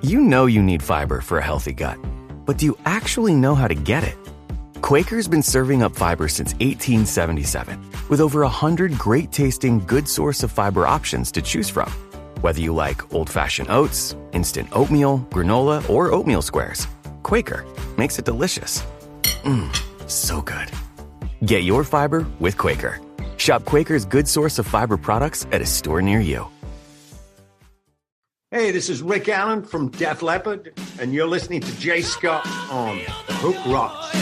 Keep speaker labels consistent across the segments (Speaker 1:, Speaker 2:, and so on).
Speaker 1: You know you need fiber for a healthy gut, but do you actually know how to get it? Quaker's been serving up fiber since 1877, with over 100 great-tasting, good source of fiber options to choose from. Whether you like old-fashioned oats, instant oatmeal, granola, or oatmeal squares, Quaker makes it delicious. So good. Get your fiber with Quaker. Shop Quaker's good source of fiber products at a store near you.
Speaker 2: Hey, this is Rick Allen from Def Leppard, and you're listening to Jay Scott on Hook Rocks.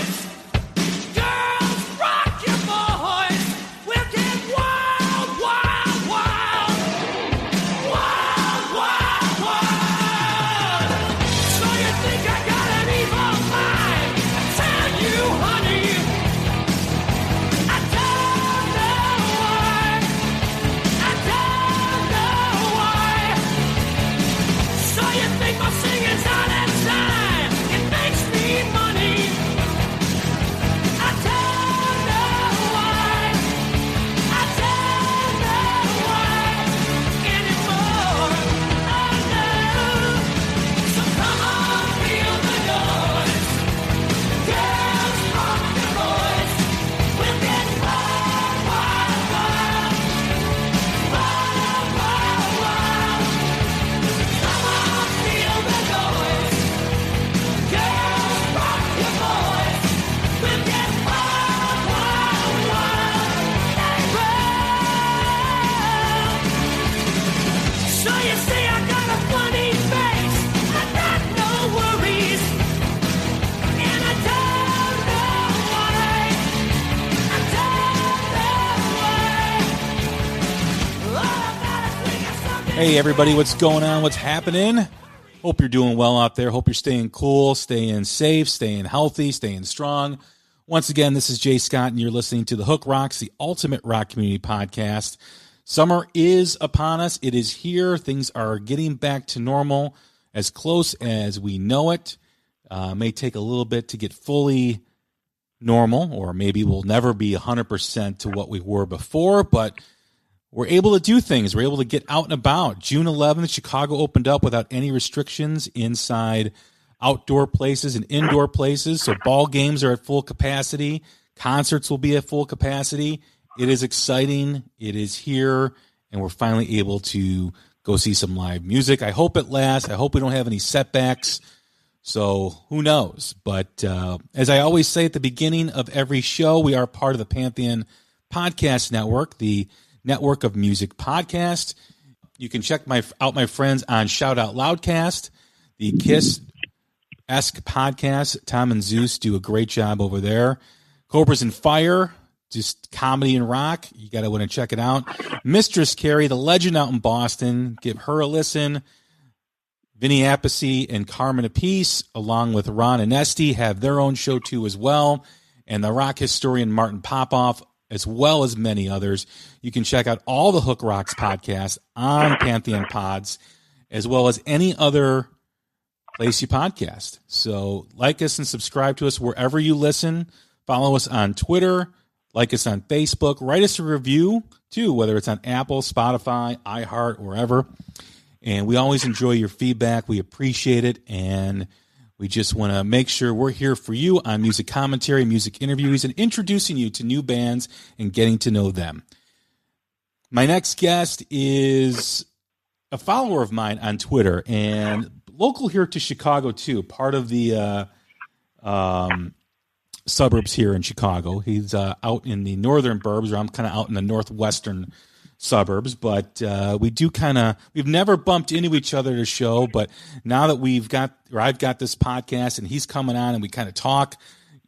Speaker 3: Hey everybody, what's going on? What's happening? Hope you're doing well out there. Hope you're staying cool, staying safe, staying healthy, staying strong. Once again, this is Jay Scott, and you're listening to the Hook Rocks, the ultimate rock community podcast. Summer is upon us. It is here. Things are getting back to normal, as close as we know it. May take a little bit to get fully normal, or maybe we'll never be 100% to what we were before, but we're able to do things. We're able to get out and about. June 11th, Chicago opened up without any restrictions inside outdoor places and indoor places. So ball games are at full capacity. Concerts will be at full capacity. It is exciting. It is here, and we're finally able to go see some live music. I hope it lasts. I hope we don't have any setbacks. So who knows? But as I always say at the beginning of every show, we are part of the Pantheon Podcast Network, the network of music podcasts. You can check out my friends on Shout Out Loudcast, the Kiss-esque podcast. Tom and Zeus do a great job over there. Cobras and Fire, just comedy and rock. You got to want to check it out. Mistress Carrie, the legend out in Boston. Give her a listen. Vinny Appice and Carmen Apice, along with Ron and Esty, have their own show too as well. And the rock historian Martin Popoff, as well as many others. You can check out all the Hook Rocks podcasts on Pantheon Pods, as well as any other place you podcast. So like us and subscribe to us wherever you listen. Follow us on Twitter. Like us on Facebook. Write us a review, too, whether it's on Apple, Spotify, iHeart, wherever. And we always enjoy your feedback. We appreciate it. And we just want to make sure we're here for you on music commentary, music interviews, and introducing you to new bands and getting to know them. My next guest is a follower of mine on Twitter and local here to Chicago, too, part of the suburbs here in Chicago. He's out in the northern burbs, or I'm kind of out in the northwestern suburbs, but we've never bumped into each other at a show, but now that I've got this podcast and he's coming on and we kind of talk,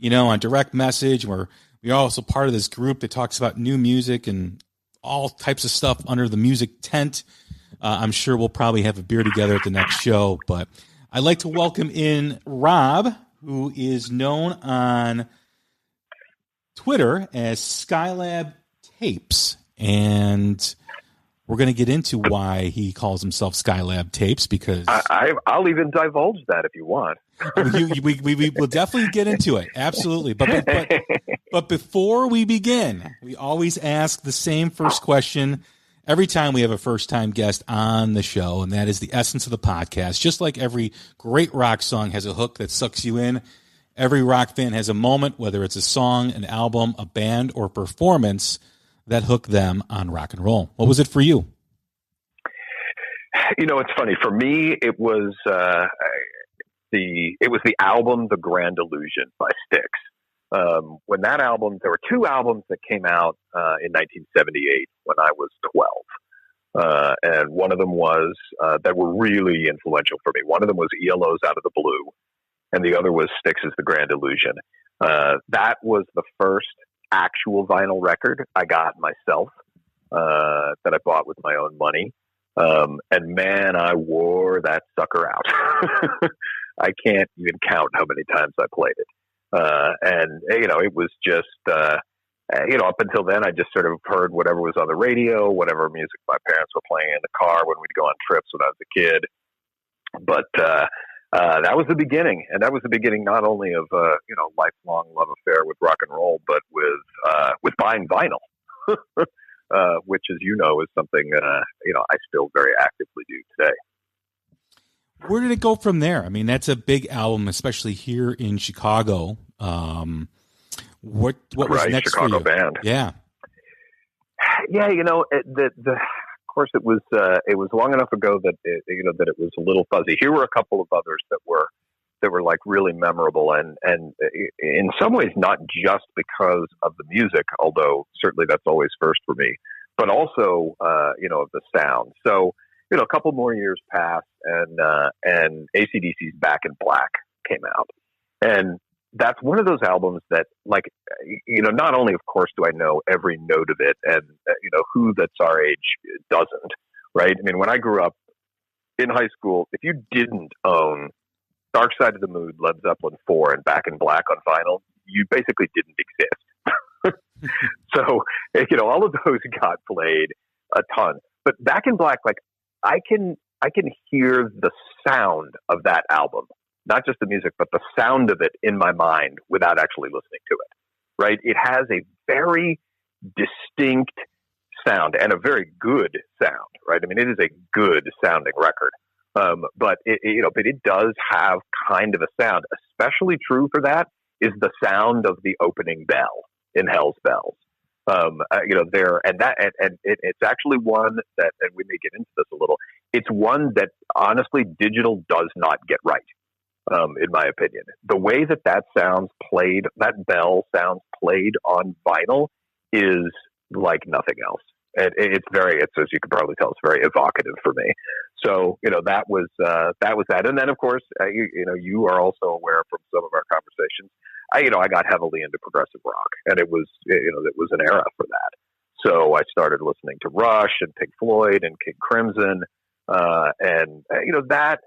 Speaker 3: on direct message, we're also part of this group that talks about new music and all types of stuff under the music tent. I'm sure we'll probably have a beer together at the next show, but I'd like to welcome in Rob, who is known on Twitter as Skylab Tapes. And we're going to get into why he calls himself Skylab Tapes, because
Speaker 4: I'll even divulge that if you want.
Speaker 3: we will definitely get into it. Absolutely. But before we begin, we always ask the same first question every time we have a first-time guest on the show, and that is the essence of the podcast. Just like every great rock song has a hook that sucks you in, every rock fan has a moment, whether it's a song, an album, a band, or performance, that hook them on rock and roll. What was it for you?
Speaker 4: You know, it's funny. For me, it was the album "The Grand Illusion" by Styx. When that album, there were two albums that came out in 1978 when I was 12, and one of them was that were really influential for me. One of them was ELO's "Out of the Blue," and the other was Styx's "The Grand Illusion." That was the first actual vinyl record I got myself that I bought with my own money. And man, I wore that sucker out. I can't even count how many times I played it. And, you know, it was just, you know, up until then, I just sort of heard whatever was on the radio, whatever music my parents were playing in the car when we'd go on trips when I was a kid. But that was the beginning. And that was the beginning not only of, you know, lifelong love affair with rock and roll, but with buying vinyl. Which, as you know, is something, you know, I still very actively do today.
Speaker 3: Where did it go from there? I mean, that's a big album, especially here in Chicago. What was next
Speaker 4: Chicago
Speaker 3: for you?
Speaker 4: band.
Speaker 3: Yeah.
Speaker 4: Yeah, you know, of course, it was long enough ago that you know that it was a little fuzzy. Here were a couple of others that were like really memorable, and in some ways not just because of the music, although certainly that's always first for me, but also you know, of the sound. So, you know, a couple more years passed, and AC/DC's Back in Black came out, and that's one of those albums that, like, you know, not only, of course, do I know every note of it, and you know, who that's our age doesn't, right? I mean, when I grew up in high school, if you didn't own Dark Side of the Moon, Led Zeppelin 4, and Back in Black on vinyl, you basically didn't exist. So, you know, all of those got played a ton. But Back in Black, like, I can hear the sound of that album, not just the music, but the sound of it in my mind without actually listening to it, right? It has a very distinct sound and a very good sound, right? I mean, it is a good sounding record. But it does have kind of a sound. Especially true for that is the sound of the opening bell in Hell's Bells. You know, it's actually one that, and we may get into this a little. It's one that honestly digital does not get right, in my opinion. The way that sounds played, that bell sounds played on vinyl, is like nothing else. It's as you can probably tell, it's very evocative for me. So, you know, that was that. And then, of course, you know, you are also aware from some of our conversations, I got heavily into progressive rock, and it was an era for that. So I started listening to Rush and Pink Floyd and King Crimson, and you know, that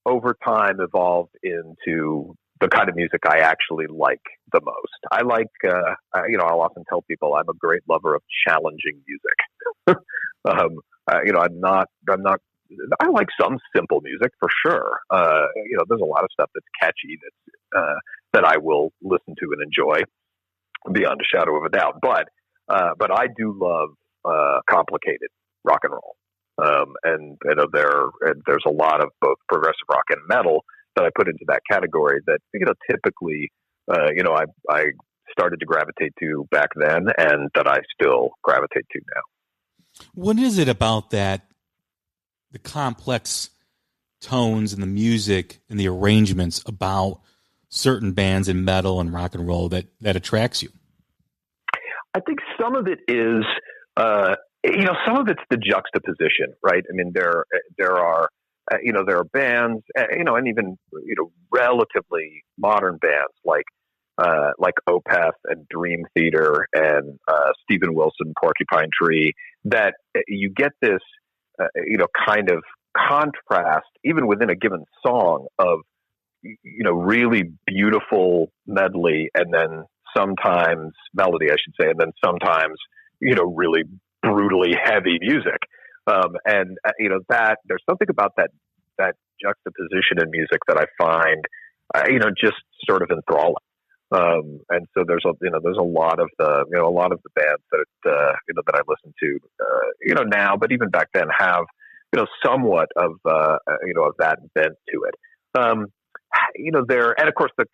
Speaker 4: over time evolved into the kind of music I actually like the most. I like, you know, I'll often tell people I'm a great lover of challenging music. You know, I like some simple music for sure. You know, there's a lot of stuff that's catchy that I will listen to and enjoy beyond a shadow of a doubt. But I do love complicated rock and roll. And you know, there's a lot of both progressive rock and metal that I put into that category that, you know, typically, you know, I started to gravitate to back then, and that I still gravitate to now.
Speaker 3: What is it about that, the complex tones and the music and the arrangements about certain bands in metal and rock and roll that attracts you?
Speaker 4: I think some of it is, you know, some of it's the juxtaposition, right? I mean, there are, you know, there are bands, you know, and even, you know, relatively modern bands like Opeth and Dream Theater and Stephen Wilson, Porcupine Tree, that you get this, you know, kind of contrast even within a given song of, you know, really beautiful medley, and then sometimes melody, I should say, and then sometimes, you know, really brutally heavy music. And you know, that there's something about that juxtaposition in music that I find, you know, just sort of enthralling. And so there's a lot of the bands that that I listen to now, but even back then have somewhat of of that bent to it. There, and of course the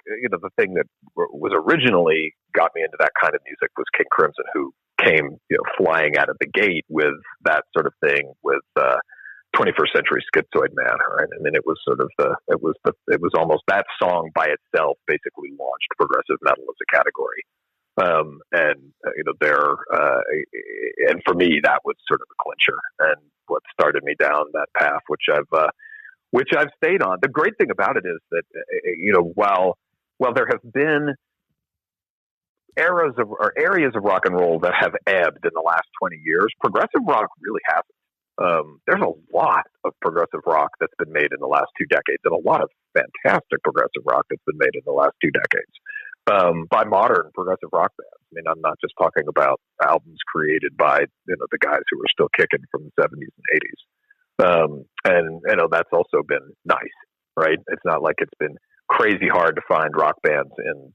Speaker 4: thing that was originally got me into that kind of music was King Crimson, who came flying out of the gate with that sort of thing with 21st Century Schizoid Man, right? I mean, it was almost that song by itself basically launched progressive metal as a category. And for me, that was sort of a clincher and what started me down that path, which I've stayed on. The great thing about it is that, while there have been areas of rock and roll that have ebbed in the last 20 years, progressive rock really hasn't. There's a lot of progressive rock that's been made in the last 2 decades, and a lot of fantastic progressive rock that's been made in the last 2 decades by modern progressive rock bands. I mean, I'm not just talking about albums created by the guys who are still kicking from the 70s and 80s. And that's also been nice, right? It's not like it's been crazy hard to find rock bands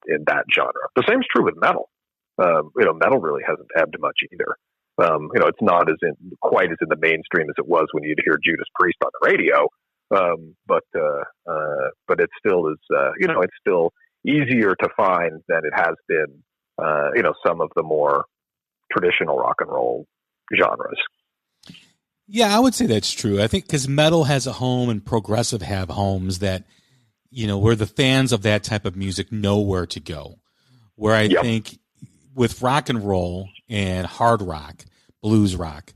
Speaker 4: in that genre. The same is true with metal. Metal really hasn't ebbed much either. It's not quite as in the mainstream as it was when you'd hear Judas Priest on the radio. But it still is, it's still easier to find than it has been, some of the more traditional rock and roll genres.
Speaker 3: Yeah, I would say that's true. I think because metal has a home and progressive have homes that, where the fans of that type of music know where to go. Where I think with rock and roll and hard rock, blues rock,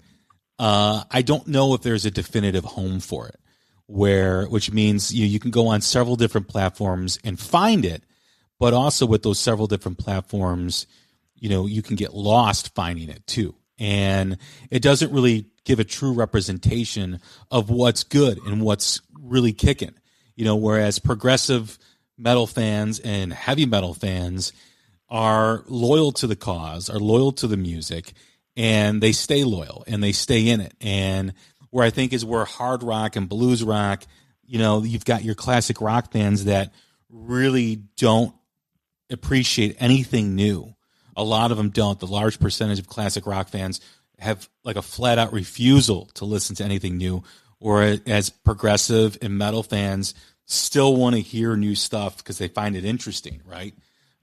Speaker 3: I don't know if there's a definitive home for it, which means you can go on several different platforms and find it, but also with those several different platforms, you can get lost finding it too. And it doesn't really give a true representation of what's good and what's really kicking, whereas progressive metal fans and heavy metal fans are loyal to the cause, are loyal to the music, and they stay loyal and they stay in it. And where I think is where hard rock and blues rock, you've got your classic rock bands that really don't appreciate anything new. A lot of them don't. The large percentage of classic rock fans have like a flat out refusal to listen to anything new, or as progressive and metal fans still want to hear new stuff because they find it interesting, right?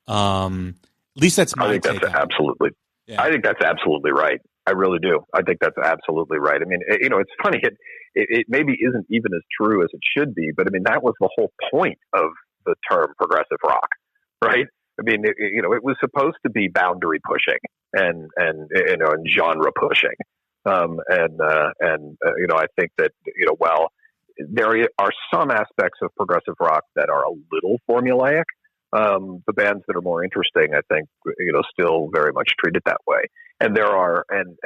Speaker 3: At least that's my take. I think that's absolutely right. I really do. I think that's absolutely right. I mean, it's funny. It maybe isn't even as true as it should be, but I mean, that was the whole point of the term progressive rock, right? I mean, it was supposed to be boundary pushing and genre pushing. I think that, while there are some aspects of progressive rock that are a little formulaic, the bands that are more interesting, I think, still very much treat it that way. And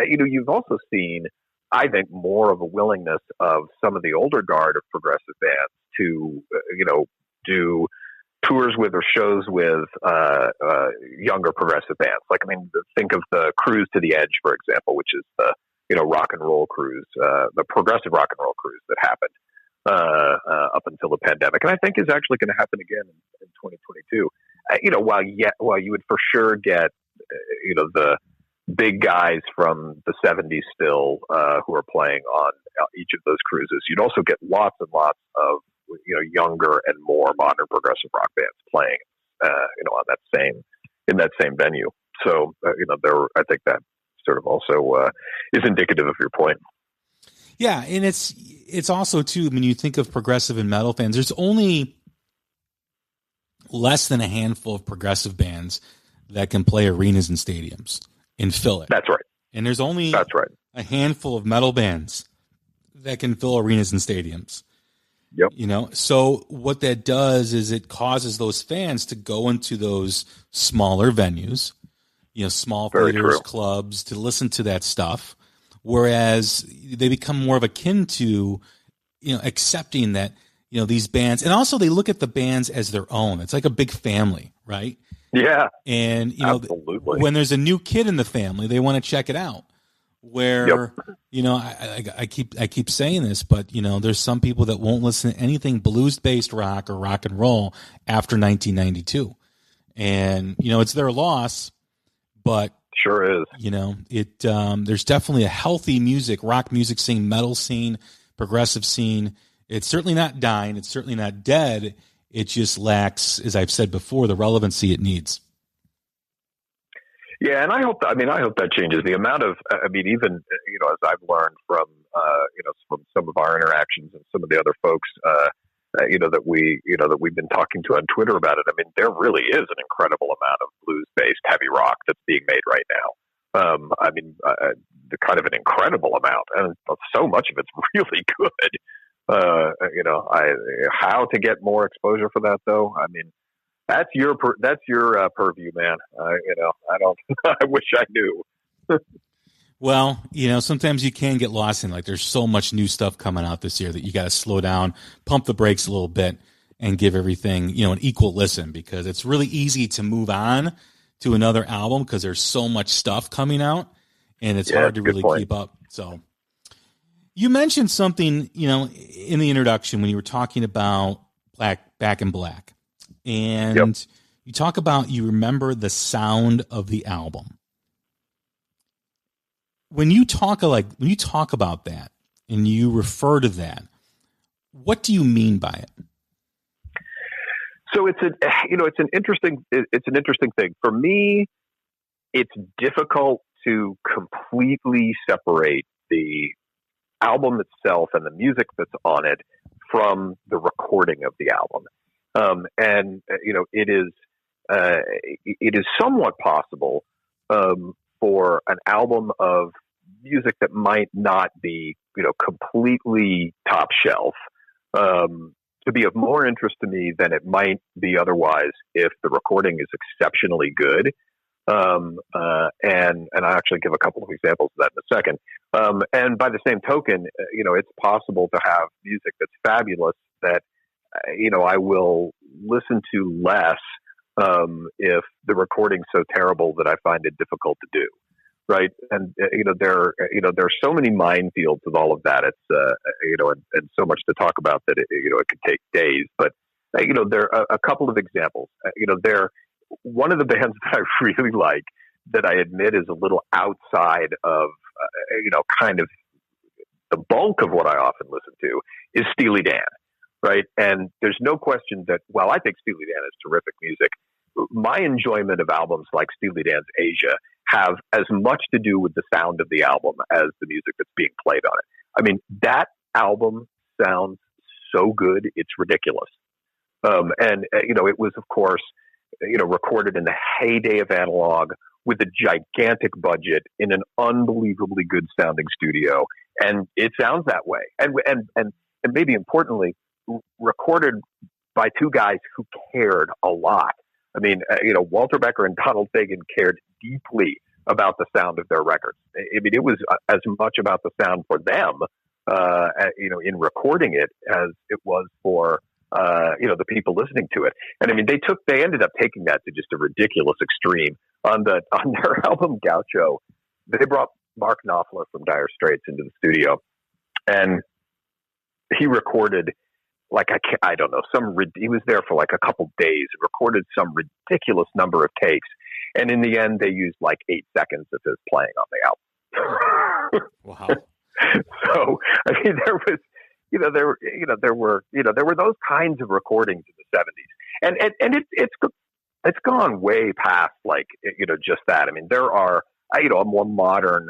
Speaker 3: you've also seen, I think, more of a willingness of some of the older guard of progressive bands to, do tours with or shows with younger progressive bands. Like, I mean, think of the Cruise to the Edge, for example, which is the rock and roll cruise, the progressive rock and roll cruise that happened up until the pandemic, and I think is actually going to happen again in 2022. While you would for sure get the big guys from the 70s still who are playing on each of those cruises, you'd also get lots and lots of younger and more modern progressive rock bands playing in that same venue. So I think that sort of also is indicative of your point. Yeah, and it's also too, I mean, you think of progressive and metal fans, there's only less than a handful of progressive bands that can play arenas and stadiums and fill it.
Speaker 4: That's right.
Speaker 3: And there's only a handful of metal bands that can fill arenas and stadiums.
Speaker 4: Yep.
Speaker 3: So what that does is it causes those fans to go into those smaller venues, small theaters, clubs, to listen to that stuff. Whereas they become more of akin to, accepting that, these bands, and also they look at the bands as their own. It's like a big family, right?
Speaker 4: Yeah.
Speaker 3: And,
Speaker 4: absolutely.
Speaker 3: When there's a new kid in the family, they want to check it out. Where, I keep saying this, but, there's some people that won't listen to anything blues-based rock or rock and roll after 1992. And, it's their loss, but
Speaker 4: sure is.
Speaker 3: There's definitely a healthy rock music scene, metal scene, progressive scene. It's certainly not dying. It's certainly not dead. It just lacks, as I've said before, the relevancy it needs.
Speaker 4: Yeah, and I hope that changes. The amount of, even as I've learned from from some of our interactions and some of the other folks, that we've been talking to on Twitter about it. I mean, there really is an incredible amount of blues-based heavy rock that's being made right now. The kind of an incredible amount, and so much of it's really good. How to get more exposure for that, though? I mean, that's your purview, man. I don't. I wish I knew.
Speaker 3: Well, sometimes you can get lost in, there's so much new stuff coming out this year that you got to slow down, pump the brakes a little bit, and give everything, an equal listen, because it's really easy to move on to another album because there's so much stuff coming out, and it's hard to really keep up. So you mentioned something, in the introduction when you were talking about Back in Black, and you talk about, you remember the sound of the album. When you talk about that and you refer to that, what do you mean by it?
Speaker 4: So it's an interesting thing for me. It's difficult to completely separate the album itself and the music that's on it from the recording of the album. It is somewhat possible for an album of music that might not be, completely top shelf, to be of more interest to me than it might be otherwise if the recording is exceptionally good. And I'll actually give a couple of examples of that in a second. And by the same token, it's possible to have music that's fabulous that, I will listen to less if the recording's so terrible that I find it difficult to do. Right. And, there are so many minefields with all of that. It's, and so much to talk about that, it could take days. But, there are a couple of examples. One of the bands that I really like that I admit is a little outside of, kind of the bulk of what I often listen to is Steely Dan. Right. And there's no question that, while I think Steely Dan is terrific music, my enjoyment of albums like Steely Dan's Asia have as much to do with the sound of the album as the music that's being played on it. I mean, that album sounds so good, it's ridiculous. It was, of course, recorded in the heyday of analog with a gigantic budget in an unbelievably good sounding studio. And it sounds that way. And maybe importantly, recorded by two guys who cared a lot. I mean, Walter Becker and Donald Fagen cared deeply about the sound of their records. I mean, it was as much about the sound for them, in recording it as it was for, the people listening to it. And I mean, they ended up taking that to just a ridiculous extreme on their album Gaucho. They brought Mark Knopfler from Dire Straits into the studio, and he recorded I don't know, he was there for like a couple days and recorded some ridiculous number of takes. And in the end, they used 8 seconds of his playing on the album.
Speaker 3: Wow.
Speaker 4: So, I mean, there were those kinds of recordings in the 70s. And it's gone way past just that. I mean, there are, a more modern,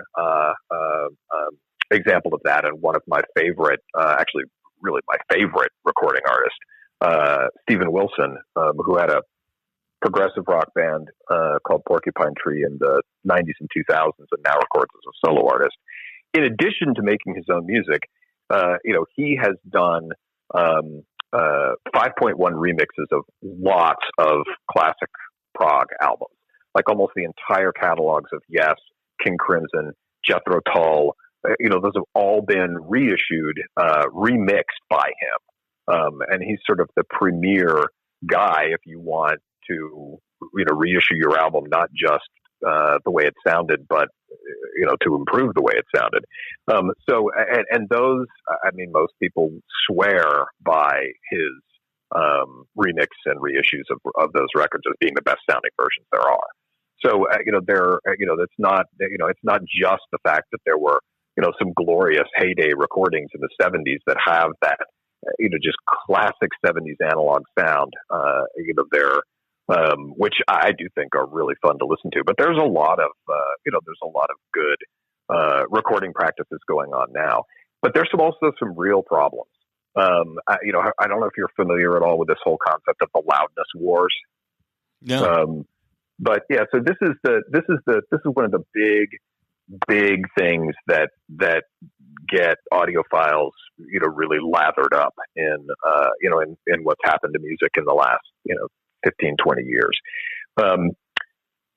Speaker 4: example of that. And one of my favorite, actually, really my favorite recording artist, Steven Wilson, who had a progressive rock band called Porcupine Tree in the 90s and 2000s and now records as a solo artist. In addition to making his own music, he has done 5.1 remixes of lots of classic prog albums, like almost the entire catalogs of Yes, King Crimson, Jethro Tull. Those have all been reissued, remixed by him. And he's sort of the premier guy if you want to, reissue your album, not just the way it sounded, but, to improve the way it sounded. And those, I mean, most people swear by his remix and reissues of those records as being the best sounding versions there are. So it's not just the fact that there were some glorious heyday recordings in the 70s that have that just classic 70s analog sound. Which I do think are really fun to listen to. But there's a lot of good recording practices going on now. But there's also some real problems. I don't know if you're familiar at all with this whole concept of the loudness wars.
Speaker 3: No.
Speaker 4: But yeah, so this is one of the big things that get audiophiles, really lathered up in what's happened to music in the last, 15, 20 years.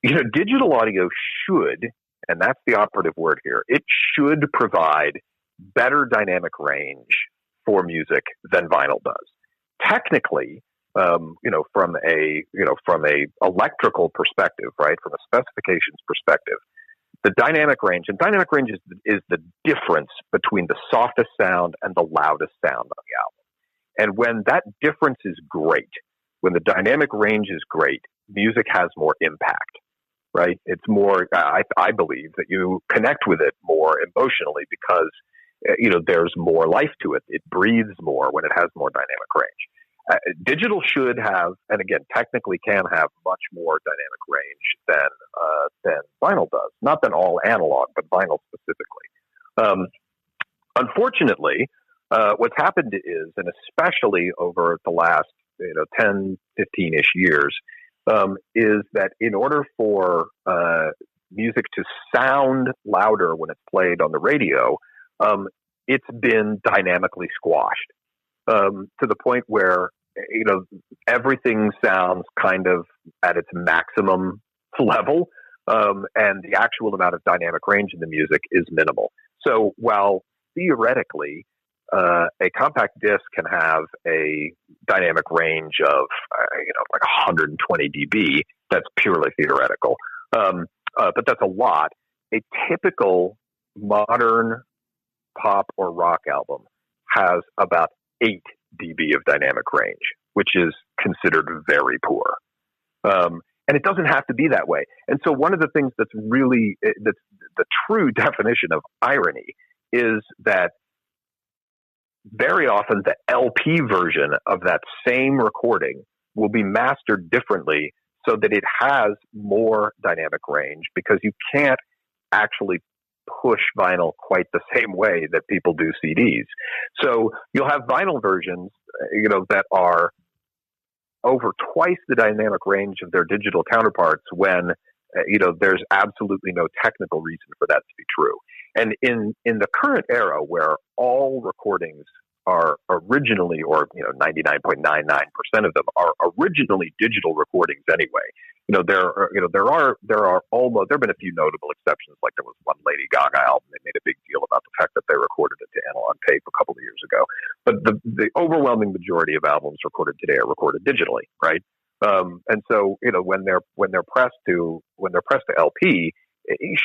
Speaker 4: Digital audio should, and that's the operative word here, it should provide better dynamic range for music than vinyl does. Technically, from a electrical perspective, right, from a specifications perspective, the dynamic range is the difference between the softest sound and the loudest sound on the album. And when that difference is great, when the dynamic range is great, music has more impact, right? It's more, I believe that you connect with it more emotionally because, there's more life to it. It breathes more when it has more dynamic range. Digital should have, and again, technically can have much more dynamic range than vinyl does. Not than all analog, but vinyl specifically. Unfortunately, what's happened is, and especially over the last 10, 15-ish years, is that in order for music to sound louder when it's played on the radio, it's been dynamically squashed to the point where everything sounds kind of at its maximum level, and the actual amount of dynamic range in the music is minimal. So while theoretically a compact disc can have a dynamic range of like 120 dB, that's purely theoretical, but that's a lot. A typical modern pop or rock album has about 8 dB of dynamic range, which is considered very poor. And it doesn't have to be that way. And so one of the things that's really the true definition of irony is that very often the LP version of that same recording will be mastered differently so that it has more dynamic range, because you can't actually push vinyl quite the same way that people do CDs. So you'll have vinyl versions, that are over twice the dynamic range of their digital counterparts when, there's absolutely no technical reason for that to be true. And in the current era where all recordings are originally, or 99.99% of them are originally digital recordings anyway. There have been a few notable exceptions, like there was one Lady Gaga album. They made a big deal about the fact that they recorded it to analog tape a couple of years ago. But the overwhelming majority of albums recorded today are recorded digitally, right? And so when they're pressed to LP,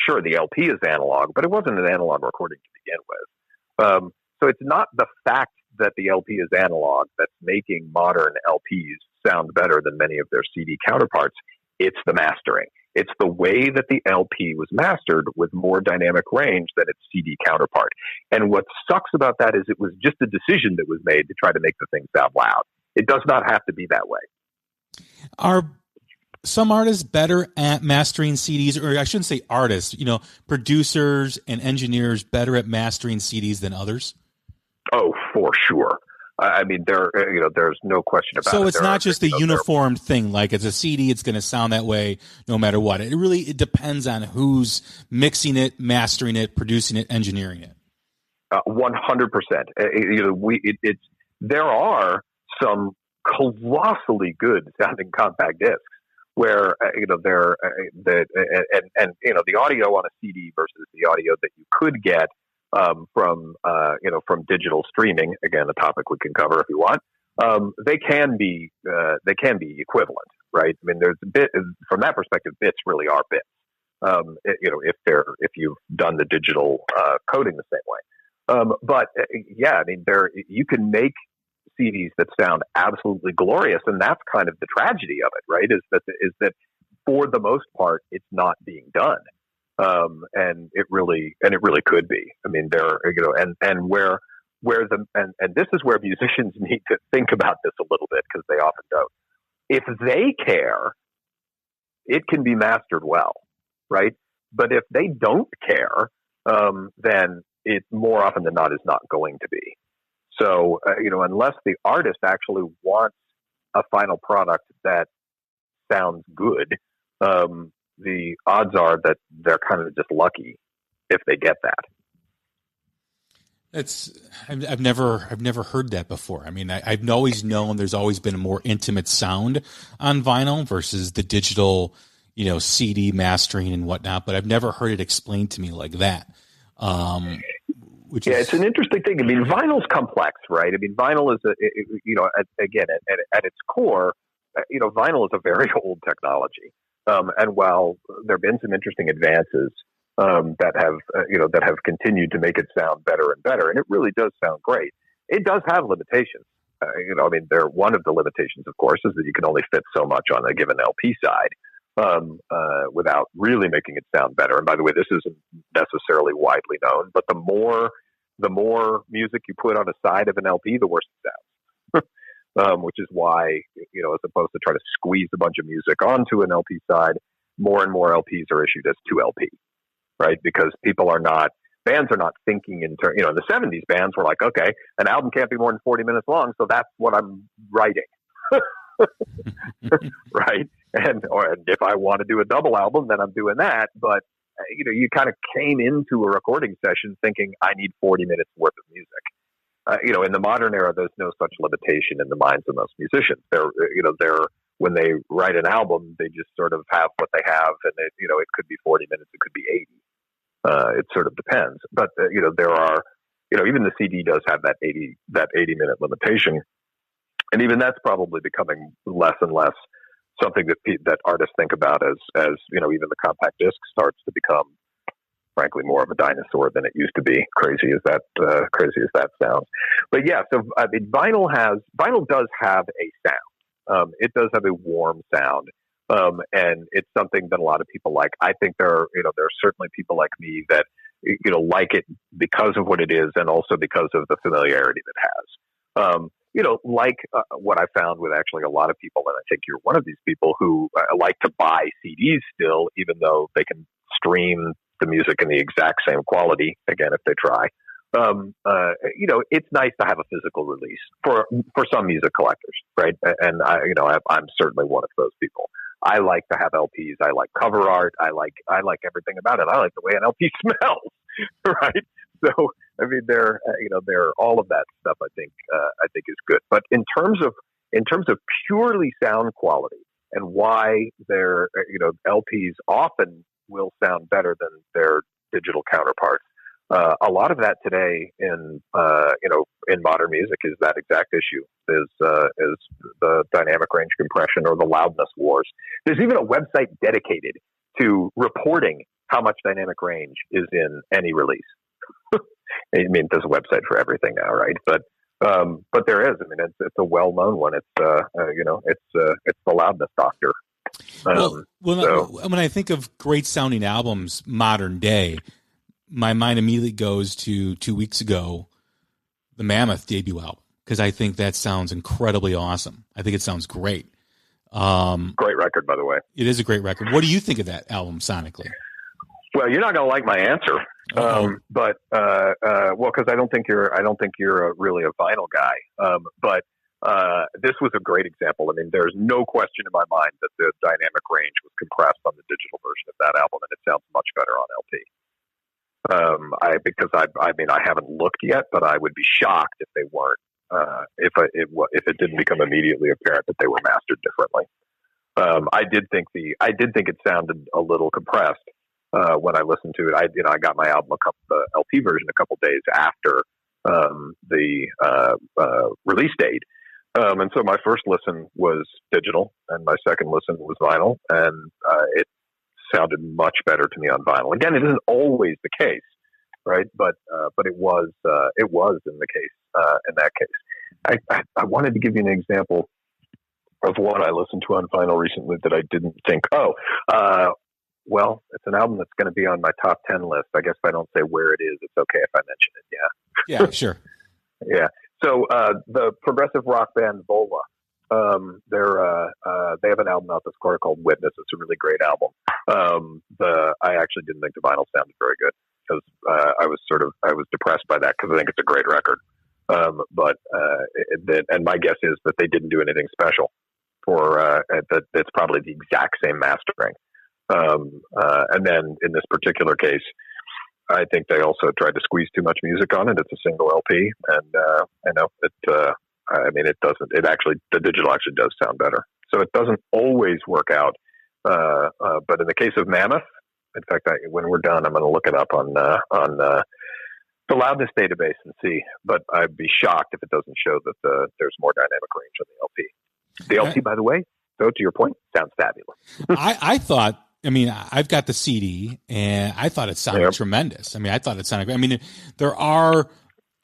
Speaker 4: sure, the LP is analog, but it wasn't an analog recording to begin with. So it's not the fact that the LP is analog that's making modern LPs sound better than many of their CD counterparts. It's the mastering. It's the way that the LP was mastered with more dynamic range than its CD counterpart. And what sucks about that is it was just a decision that was made to try to make the thing sound loud. It does not have to be that way.
Speaker 3: Are some artists better at mastering CDs, or I shouldn't say artists, producers and engineers better at mastering CDs than others?
Speaker 4: Oh, for sure. I mean, there's no question about it.
Speaker 3: So it's not just a uniform thing. Like it's a CD, it's going to sound that way no matter what. It depends on who's mixing it, mastering it, producing it, engineering it.
Speaker 4: 100%. There are some colossally good sounding compact discs where the audio on a CD versus the audio that you could get from digital streaming, again, a topic we can cover if you want. They can be equivalent, right? I mean, there's a bit from that perspective. Bits really are bits. If you've done the digital coding the same way. But yeah, I mean, you can make CDs that sound absolutely glorious, and that's kind of the tragedy of it, right? Is that for the most part, it's not being done, and it really could be. I mean, and this is where musicians need to think about this a little bit, because they often don't. If they care, it can be mastered well, right? But if they don't care, then it more often than not is not going to be. So, unless the artist actually wants a final product that sounds good, the odds are that they're kind of just lucky if they get that.
Speaker 3: I've never heard that before. I mean, I've always known there's always been a more intimate sound on vinyl versus the digital, CD mastering and whatnot, but I've never heard it explained to me like that.
Speaker 4: It's an interesting thing. I mean, vinyl's complex, right? I mean, vinyl is at its core, vinyl is a very old technology. And while there have been some interesting advances that have continued to make it sound better and better, and it really does sound great, it does have limitations. One of the limitations, of course, is that you can only fit so much on a given LP side without really making it sound better. And by the way, this isn't necessarily widely known, but the more music you put on a side of an LP, the worse it sounds. Which is why, as opposed to try to squeeze a bunch of music onto an LP side, more and more LPs are issued as 2LP, right? Because bands are not thinking in terms, in the 70s, bands were like, okay, an album can't be more than 40 minutes long, so that's what I'm writing. Right? And if I want to do a double album, then I'm doing that. But, you kind of came into a recording session thinking, I need 40 minutes worth of music. In the modern era, there's no such limitation in the minds of most musicians. When they write an album, they just sort of have what they have, and it could be 40 minutes, it could be 80. It sort of depends. But there are, even the CD does have that 80-minute limitation, and even that's probably becoming less and less something that artists think about as even the compact disc starts to become, frankly, more of a dinosaur than it used to be. Crazy as that sounds. But yeah, so I mean, vinyl does have a sound. It does have a warm sound, and it's something that a lot of people like. I think there are certainly people like me that like it because of what it is, and also because of the familiarity that it has. What I found with actually a lot of people, and I think you're one of these people who like to buy CDs still, even though they can stream the music in the exact same quality again if they try. It's nice to have a physical release for some music collectors, right? And I'm certainly one of those people. I like to have LPs. I like cover art. I like everything about it. I like the way an LP smells, right? So I mean, they're all of that stuff. I think is good. But in terms of purely sound quality and why their LPs often will sound better than their digital counterparts. A lot of that today in modern music is that exact issue, is the dynamic range compression or the loudness wars. There's even a website dedicated to reporting how much dynamic range is in any release. I mean, there's a website for everything now, right? But there is. I mean, it's a well-known one. It's it's the loudness doctor.
Speaker 3: When I think of great sounding albums, modern day, my mind immediately goes to 2 weeks ago, the Mammoth debut album, because I think that sounds incredibly awesome. I think it sounds great.
Speaker 4: Great record, by the way.
Speaker 3: It is a great record. What do you think of that album sonically?
Speaker 4: Well, you're not going to like my answer, because I don't think you're really a vinyl guy. But this was a great example. I mean, there's no question in my mind that the dynamic range was compressed on the digital version of that album, and it sounds much better on LP. I haven't looked yet, but I would be shocked if they weren't. If it didn't become immediately apparent that they were mastered differently. I did think it sounded a little compressed when I listened to it. I got my album the LP version a couple days after the release date. And so my first listen was digital, and my second listen was vinyl, and it sounded much better to me on vinyl. Again, it isn't always the case, right? But it was in the case in that case. I wanted to give you an example of what I listened to on vinyl recently that I didn't think, well, it's an album that's going to be on my top 10 list. I guess if I don't say where it is, it's okay if I mention it. Yeah.
Speaker 3: Yeah, sure.
Speaker 4: Yeah. So the progressive rock band Vola, they have an album out this quarter called Witness. It's a really great album. I actually didn't think the vinyl sounded very good because I was depressed by that because I think it's a great record. And my guess is that they didn't do anything special for that. It's probably the exact same mastering. And then in this particular case, I think they also tried to squeeze too much music on it. It's a single LP, and I know it. It doesn't. It actually, the digital actually does sound better. So it doesn't always work out. But in the case of Mammoth, in fact, when we're done, I'm going to look it up on the loudness database and see. But I'd be shocked if it doesn't show that there's more dynamic range on the LP. The LP, by the way, so to your point, sounds fabulous.
Speaker 3: I thought. I mean, I've got the CD, and I thought it sounded tremendous. I mean, I thought it sounded great. I mean, there are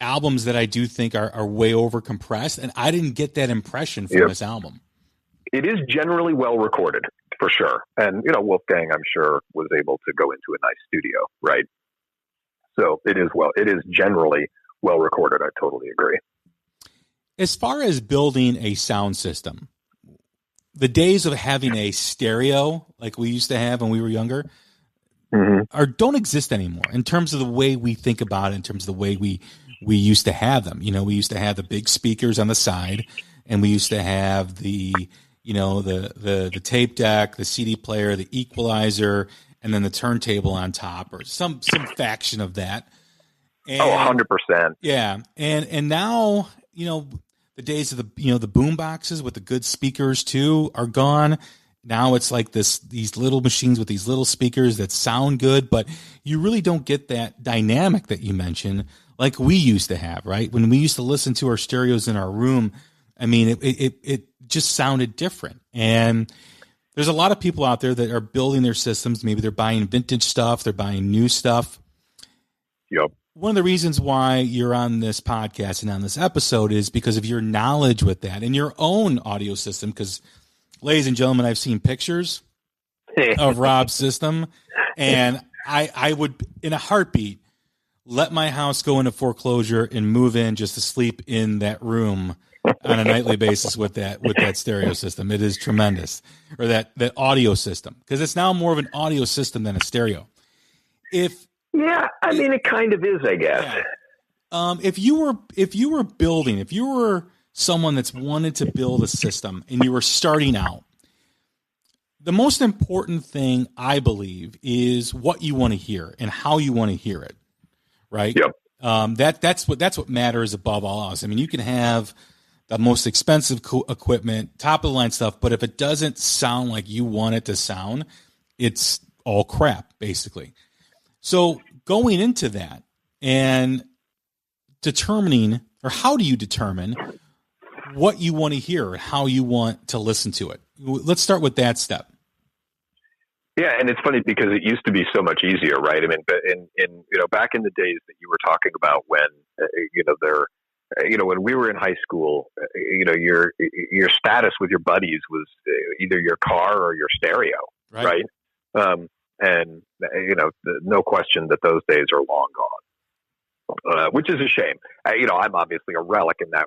Speaker 3: albums that I do think are way over compressed, and I didn't get that impression from this album.
Speaker 4: It is generally well recorded, for sure. And, Wolfgang, I'm sure, was able to go into a nice studio, right? So it is generally well recorded. I totally agree.
Speaker 3: As far as building a sound system, the days of having a stereo like we used to have when we were younger don't exist anymore in terms of the way we think about it, in terms of the way we used to have them. We used to have the big speakers on the side, and we used to have the tape deck, the CD player, the equalizer, and then the turntable on top, or some faction of that. And,
Speaker 4: 100%.
Speaker 3: Yeah. And now, the days of the boom boxes with the good speakers too are gone. Now it's like these little machines with these little speakers that sound good, but you really don't get that dynamic that you mentioned like we used to have, right? When we used to listen to our stereos in our room, I mean, it just sounded different. And there's a lot of people out there that are building their systems. Maybe they're buying vintage stuff. They're buying new stuff.
Speaker 4: Yep.
Speaker 3: One of the reasons why you're on this podcast and on this episode is because of your knowledge with that and your own audio system. Because, ladies and gentlemen, I've seen pictures of Rob's system, and I would, in a heartbeat, let my house go into foreclosure and move in just to sleep in that room on a nightly basis with that stereo system. It is tremendous, or that audio system, because it's now more of an audio system than a stereo. It kind of is, I guess. Yeah. If you were someone that's wanted to build a system and you were starting out, the most important thing, I believe, is what you want to hear and how you want to hear it. Right?
Speaker 4: Yep.
Speaker 3: That's what matters above all else. I mean, you can have the most expensive equipment, top of the line stuff, but if it doesn't sound like you want it to sound, it's all crap, basically. So going into that and determining, or how do you determine what you want to hear or how you want to listen to it? Let's start with that step.
Speaker 4: Yeah, and it's funny because it used to be so much easier, right? I mean, but in back in the days that you were talking about when when we were in high school, your status with your buddies was either your car or your stereo, right? And no question that those days are long gone, which is a shame. I'm obviously a relic in that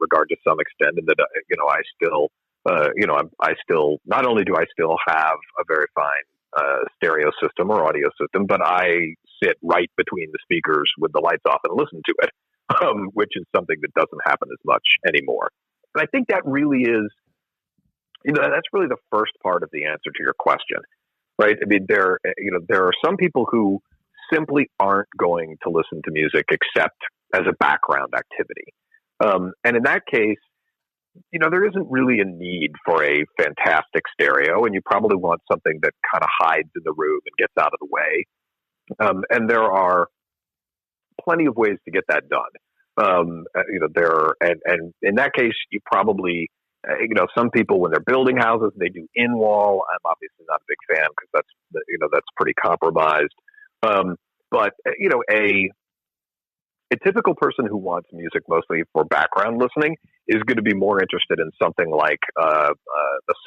Speaker 4: regard to some extent, and that I still. I still, not only do I still have a very fine stereo system or audio system, but I sit right between the speakers with the lights off and listen to it, which is something that doesn't happen as much anymore. And I think that really is, that's really the first part of the answer to your question, right? I mean, there are some people who simply aren't going to listen to music except as a background activity. And in that case, there isn't really a need for a fantastic stereo, and you probably want something that kind of hides in the room and gets out of the way. And there are plenty of ways to get that done. And in that case, you probably, some people when they're building houses, they do in-wall. I'm obviously not a big fan because that's pretty compromised. But a typical person who wants music mostly for background listening is going to be more interested in something like the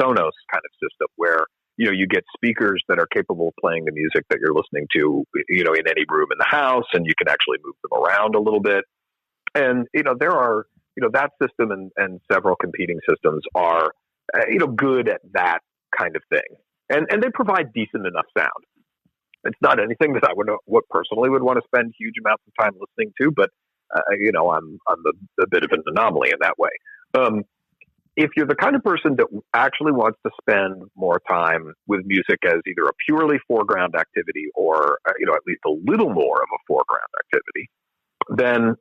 Speaker 4: Sonos kind of system, where you get speakers that are capable of playing the music that you're listening to, in any room in the house, and you can actually move them around a little bit. And there are that system and several competing systems are good at that kind of thing, and they provide decent enough sound. It's not anything that I would personally would want to spend huge amounts of time listening to, but I'm a bit of an anomaly in that way. If you're the kind of person that actually wants to spend more time with music as either a purely foreground activity or at least a little more of a foreground activity, then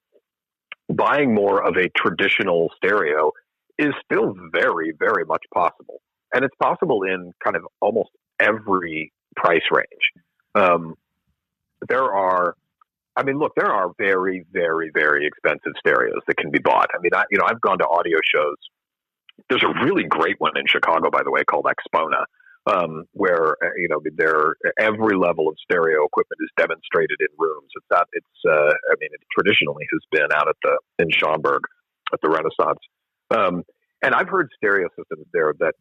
Speaker 4: buying more of a traditional stereo is still very, very much possible, and it's possible in kind of almost every price range. There are very, very, very expensive stereos that can be bought. I mean, I've gone to audio shows. There's a really great one in Chicago, by the way, called Expona, where every level of stereo equipment is demonstrated in rooms. It traditionally has been out in Schaumburg at the Renaissance. And I've heard stereo systems there that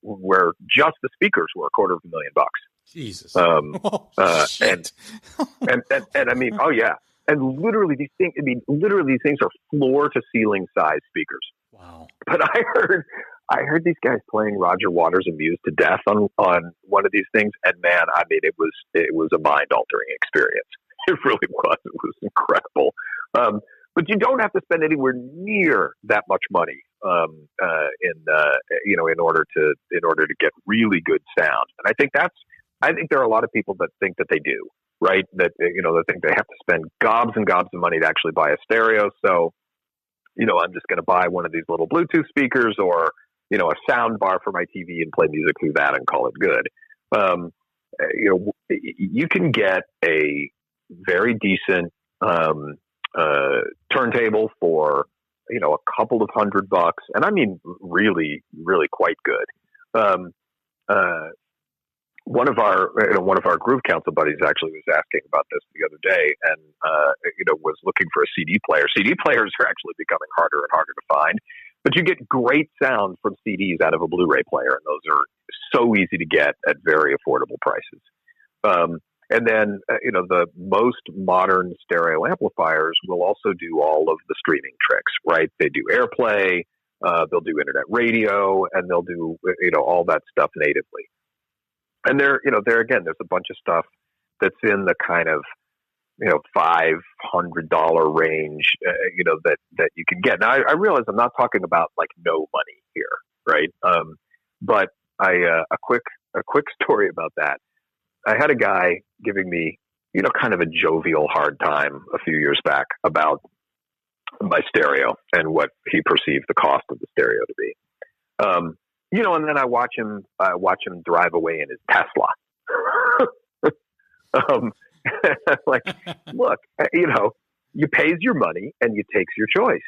Speaker 4: where just the speakers were $250,000.
Speaker 3: Jesus.
Speaker 4: Shit. And I mean, oh yeah. And literally these things are floor to ceiling size speakers.
Speaker 3: Wow.
Speaker 4: But I heard these guys playing Roger Waters' Amused to Death on one of these things, and man, I mean, it was a mind altering experience. It really was. It was incredible. But you don't have to spend anywhere near that much money in order to get really good sound. And I think there are a lot of people that think that they do, right? That they think they have to spend gobs and gobs of money to actually buy a stereo. So, I'm just going to buy one of these little Bluetooth speakers or a sound bar for my TV and play music through that and call it good. You can get a very decent turntable for a couple of $100, and I mean really, really quite good. One of our Groove Council buddies actually was asking about this the other day, and was looking for a CD player. CD players are actually becoming harder and harder to find, but you get great sound from CDs out of a Blu-ray player, and those are so easy to get at very affordable prices. And then the most modern stereo amplifiers will also do all of the streaming tricks, right? They do AirPlay, they'll do internet radio, and they'll do all that stuff natively. And there again, there's a bunch of stuff that's in the kind of $500 range, that you can get. Now, I realize I'm not talking about like no money here, right? But a quick story about that. I had a guy giving me, kind of a jovial hard time a few years back about my stereo and what he perceived the cost of the stereo to be. And then I watch him drive away in his Tesla. Like, look, you pays your money and you takes your choice.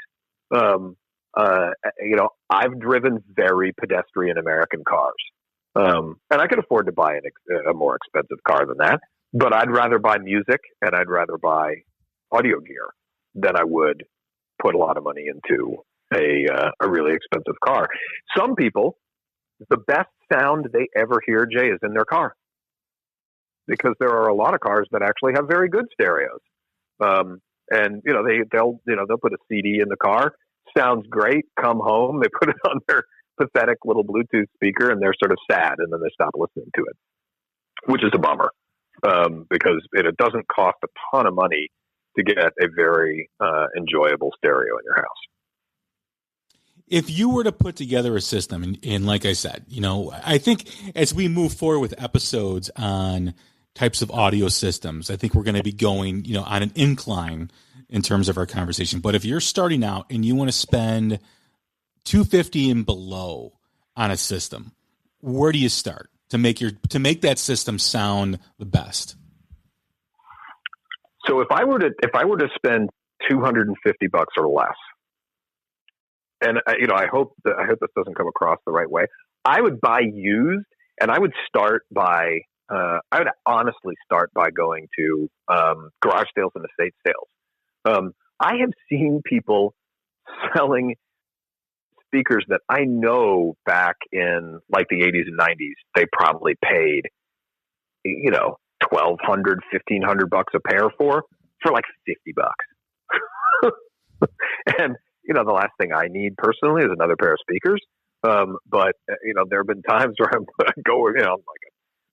Speaker 4: I've driven very pedestrian American cars. And I could afford to buy a more expensive car than that, but I'd rather buy music and I'd rather buy audio gear than I would put a lot of money into a really expensive car. Some people, the best sound they ever hear, Jay, is in their car, because there are a lot of cars that actually have very good stereos. And they'll put a CD in the car, sounds great. Come home, they put it on their pathetic little Bluetooth speaker, and they're sort of sad, and then they stop listening to it, which is a bummer, because it doesn't cost a ton of money to get a very enjoyable stereo in your house.
Speaker 3: If you were to put together a system, and like I said, I think as we move forward with episodes on types of audio systems, I think we're going to be going, on an incline in terms of our conversation. But if you're starting out and you want to spend $250 and below on a system, where do you start to make that system sound the best?
Speaker 4: So if I were to spend $250 or less, and I hope this doesn't come across the right way, I would buy used, and I would honestly start by going to garage sales and estate sales. I have seen people selling speakers that I know back in like the 80s and 90s, they probably paid, you know, $1,200, $1,500 a pair for like $50. And, you know, the last thing I need personally is another pair of speakers. But you know, there have been times where I'm going, you know,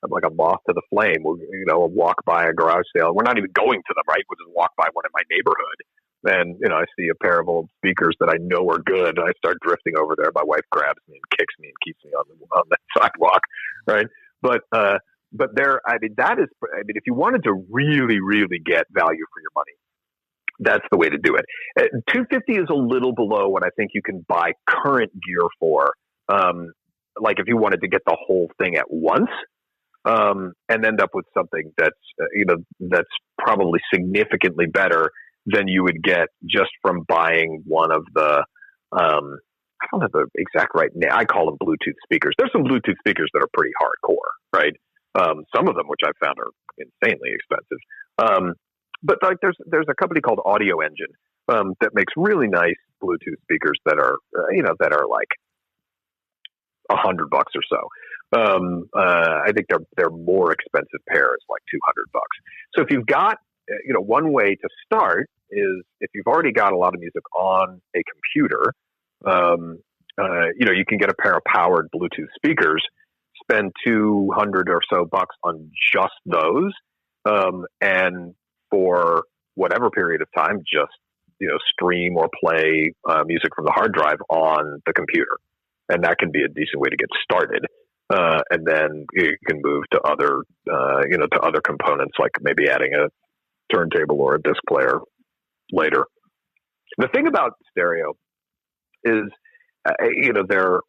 Speaker 4: I'm like a moth to the flame. We'll, you know, walk by a garage sale. We're not even going to them, right? We'll just walk by one in my neighborhood. And, you know, I see a pair of old speakers that I know are good. And I start drifting over there. My wife grabs me and kicks me and keeps me on the sidewalk. Right. But there, I mean, if you wanted to really, really get value for your money, that's the way to do it. $250 is a little below what I think you can buy current gear for. Like if you wanted to get the whole thing at once, and end up with something that's, you know, that's probably significantly better than you would get just from buying one of the, I don't have the exact right name. I call them Bluetooth speakers. There's some Bluetooth speakers that are pretty hardcore, right? Some of them, which I found are insanely expensive. But like there's a company called Audio Engine, that makes really nice Bluetooth speakers that are, you know, that are like $100 or so. I think they're more expensive pairs, like $200. So if you've got, you know, one way to start is if you've already got a lot of music on a computer, you know, you can get a pair of powered Bluetooth speakers, spend $200 or so on just those, and for whatever period of time, just, you know, stream or play music from the hard drive on the computer. And that can be a decent way to get started. And then you can move to other, you know, to other components, like maybe adding a turntable or a disc player later. The thing about stereo is, you know,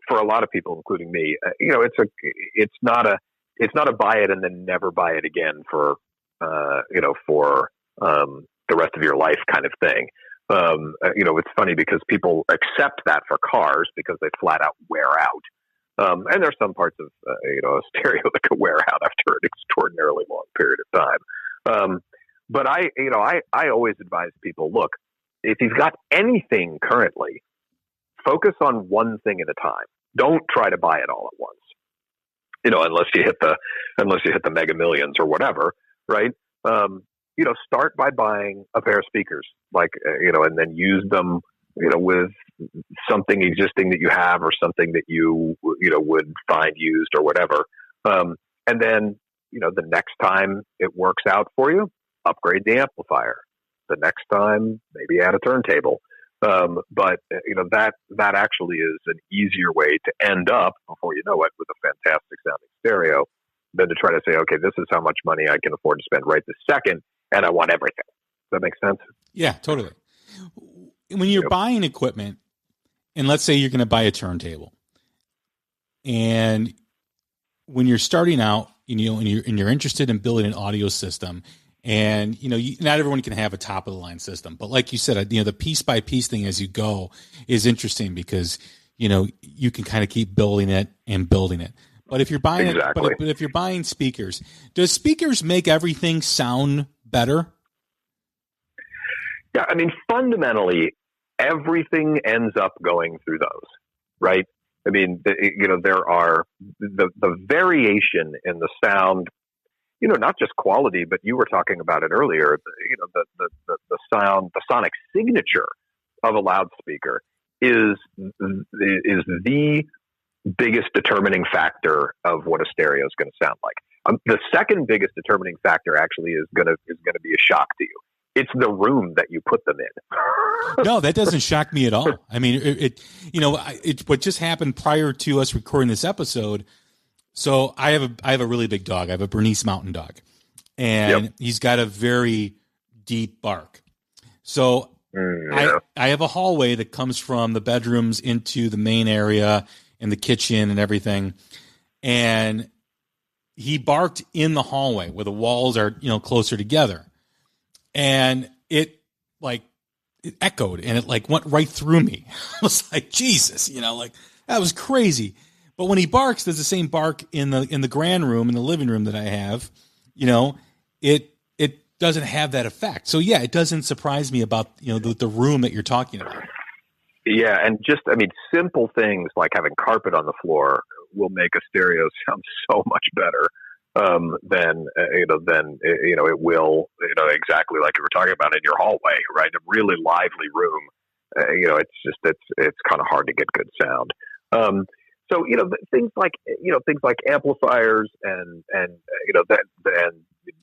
Speaker 4: for a lot of people, including me, you know, it's not a buy it and then never buy it again for, you know, for the rest of your life kind of thing. You know, it's funny because people accept that for cars because they flat out wear out. And there's some parts of, you know, a stereo that could wear out after an extraordinarily long period of time. But I always advise people, look, if you've got anything currently, focus on one thing at a time. Don't try to buy it all at once. You know, unless you hit the mega millions or whatever, right? You know, start by buying a pair of speakers, like, you know, and then use them, you know, with something existing that you have or something that you know, would find used or whatever. And then, you know, the next time it works out for you, upgrade the amplifier. The next time, maybe add a turntable. But, you know, that actually is an easier way to end up, before you know it, with a fantastic sounding stereo than to try to say, okay, this is how much money I can afford to spend right this second, and I want everything. Does that make sense?
Speaker 3: Yeah, totally. When you're buying equipment, and let's say you're going to buy a turntable, and when you're starting out, you know, and you're interested in building an audio system, and, you know, not everyone can have a top of the line system, but like you said, you know, the piece by piece thing as you go is interesting because, you know, you can kind of keep building it and building it. But if you're buying
Speaker 4: exactly.
Speaker 3: but if you're buying speakers, does speakers make everything sound better?
Speaker 4: Yeah, I mean, fundamentally, everything ends up going through those, right? I mean, you know, there are the variation in the sound, you know, not just quality, but you were talking about it earlier. You know, the sound, the sonic signature of a loudspeaker is the biggest determining factor of what a stereo is going to sound like. The second biggest determining factor actually is going to be a shock to you. It's the room that you put them in.
Speaker 3: No, that doesn't shock me at all. I mean, you know, what just happened prior to us recording this episode. So I have a really big dog. I have a Bernese Mountain Dog, and he's got a very deep bark. So I have a hallway that comes from the bedrooms into the main area and the kitchen and everything. And he barked in the hallway where the walls are, you know, closer together. And it echoed and it like went right through me. I was like, Jesus, you know, like that was crazy. But when he barks, there's the same bark in the grand room, in the living room that I have, you know, it doesn't have that effect. So yeah, it doesn't surprise me about, the room that you're talking about.
Speaker 4: Yeah. And just, simple things like having carpet on the floor will make a stereo sound so much better than it will, exactly like you were talking about in your hallway, right? A really lively room. It's kind of hard to get good sound. So things like amplifiers and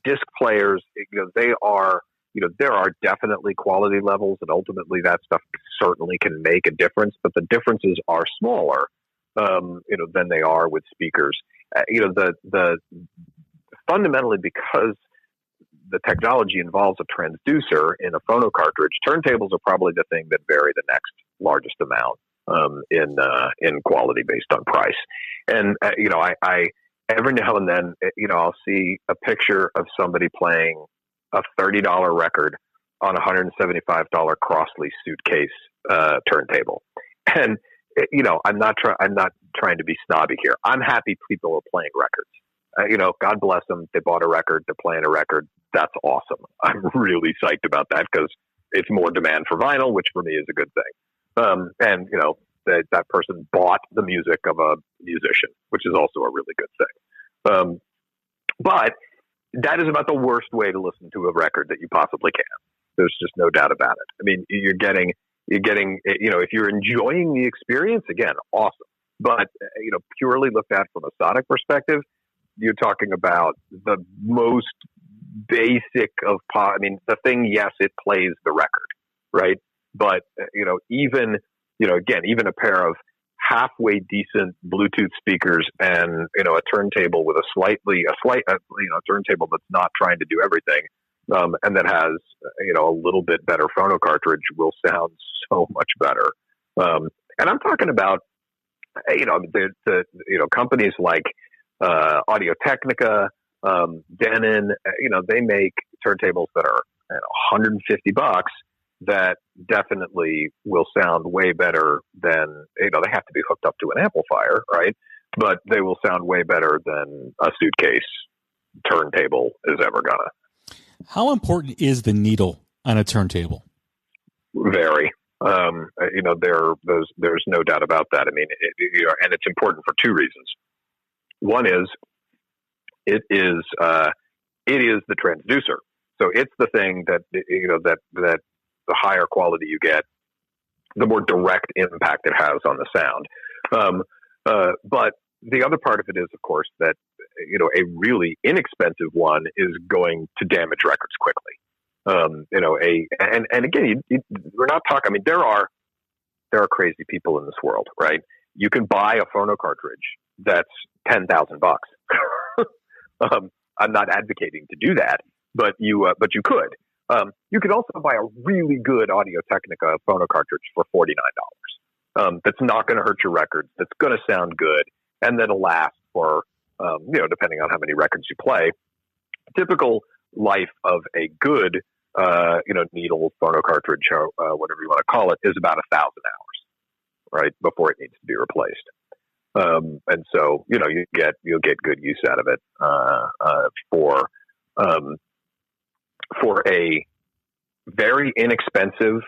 Speaker 4: disc players, they are, there are definitely quality levels, and ultimately that stuff certainly can make a difference, but the differences are smaller than they are with speakers. The fundamentally, because the technology involves a transducer in a phono cartridge, turntables are probably the thing that vary the next largest amount in quality based on price. And I every now and then I'll see a picture of somebody playing a $30 record on a $175 Crossley suitcase turntable, and I'm not trying to be snobby here. I'm happy people are playing records. God bless them. They bought a record. They're playing a record. That's awesome. I'm really psyched about that because it's more demand for vinyl, which for me is a good thing. And that person bought the music of a musician, which is also a really good thing. But that is about the worst way to listen to a record that you possibly can. There's just no doubt about it. You're getting, if you're enjoying the experience, again, awesome. But, purely looked at from a sonic perspective, you're talking about the most basic of pop. The thing, yes, it plays the record, right? But, even a pair of halfway decent Bluetooth speakers and, a turntable with a turntable that's not trying to do everything, and that has, a little bit better phono cartridge will sound so much better. And I'm talking about, the companies like Audio-Technica, Denon, they make turntables that are $150 that definitely will sound way better than, they have to be hooked up to an amplifier, right? But they will sound way better than a suitcase turntable is ever gonna.
Speaker 3: How important is the needle on a turntable?
Speaker 4: Very. There's no doubt about that. And it's important for two reasons. One is it is the transducer. So it's the thing that that the higher quality you get, the more direct impact it has on the sound. But the other part of it is, of course, that a really inexpensive one is going to damage records quickly. And again, we're not talking. There are crazy people in this world, right? You can buy a phono cartridge that's $10,000. I'm not advocating to do that, but you could. You could also buy a really good Audio-Technica phono cartridge for $49. That's not going to hurt your records. That's going to sound good, and that'll last for depending on how many records you play. Typical life of a good needle phono cartridge, or whatever you want to call it, is about 1,000 hours, right, before it needs to be replaced. And so you'll get good use out of it for a very inexpensive,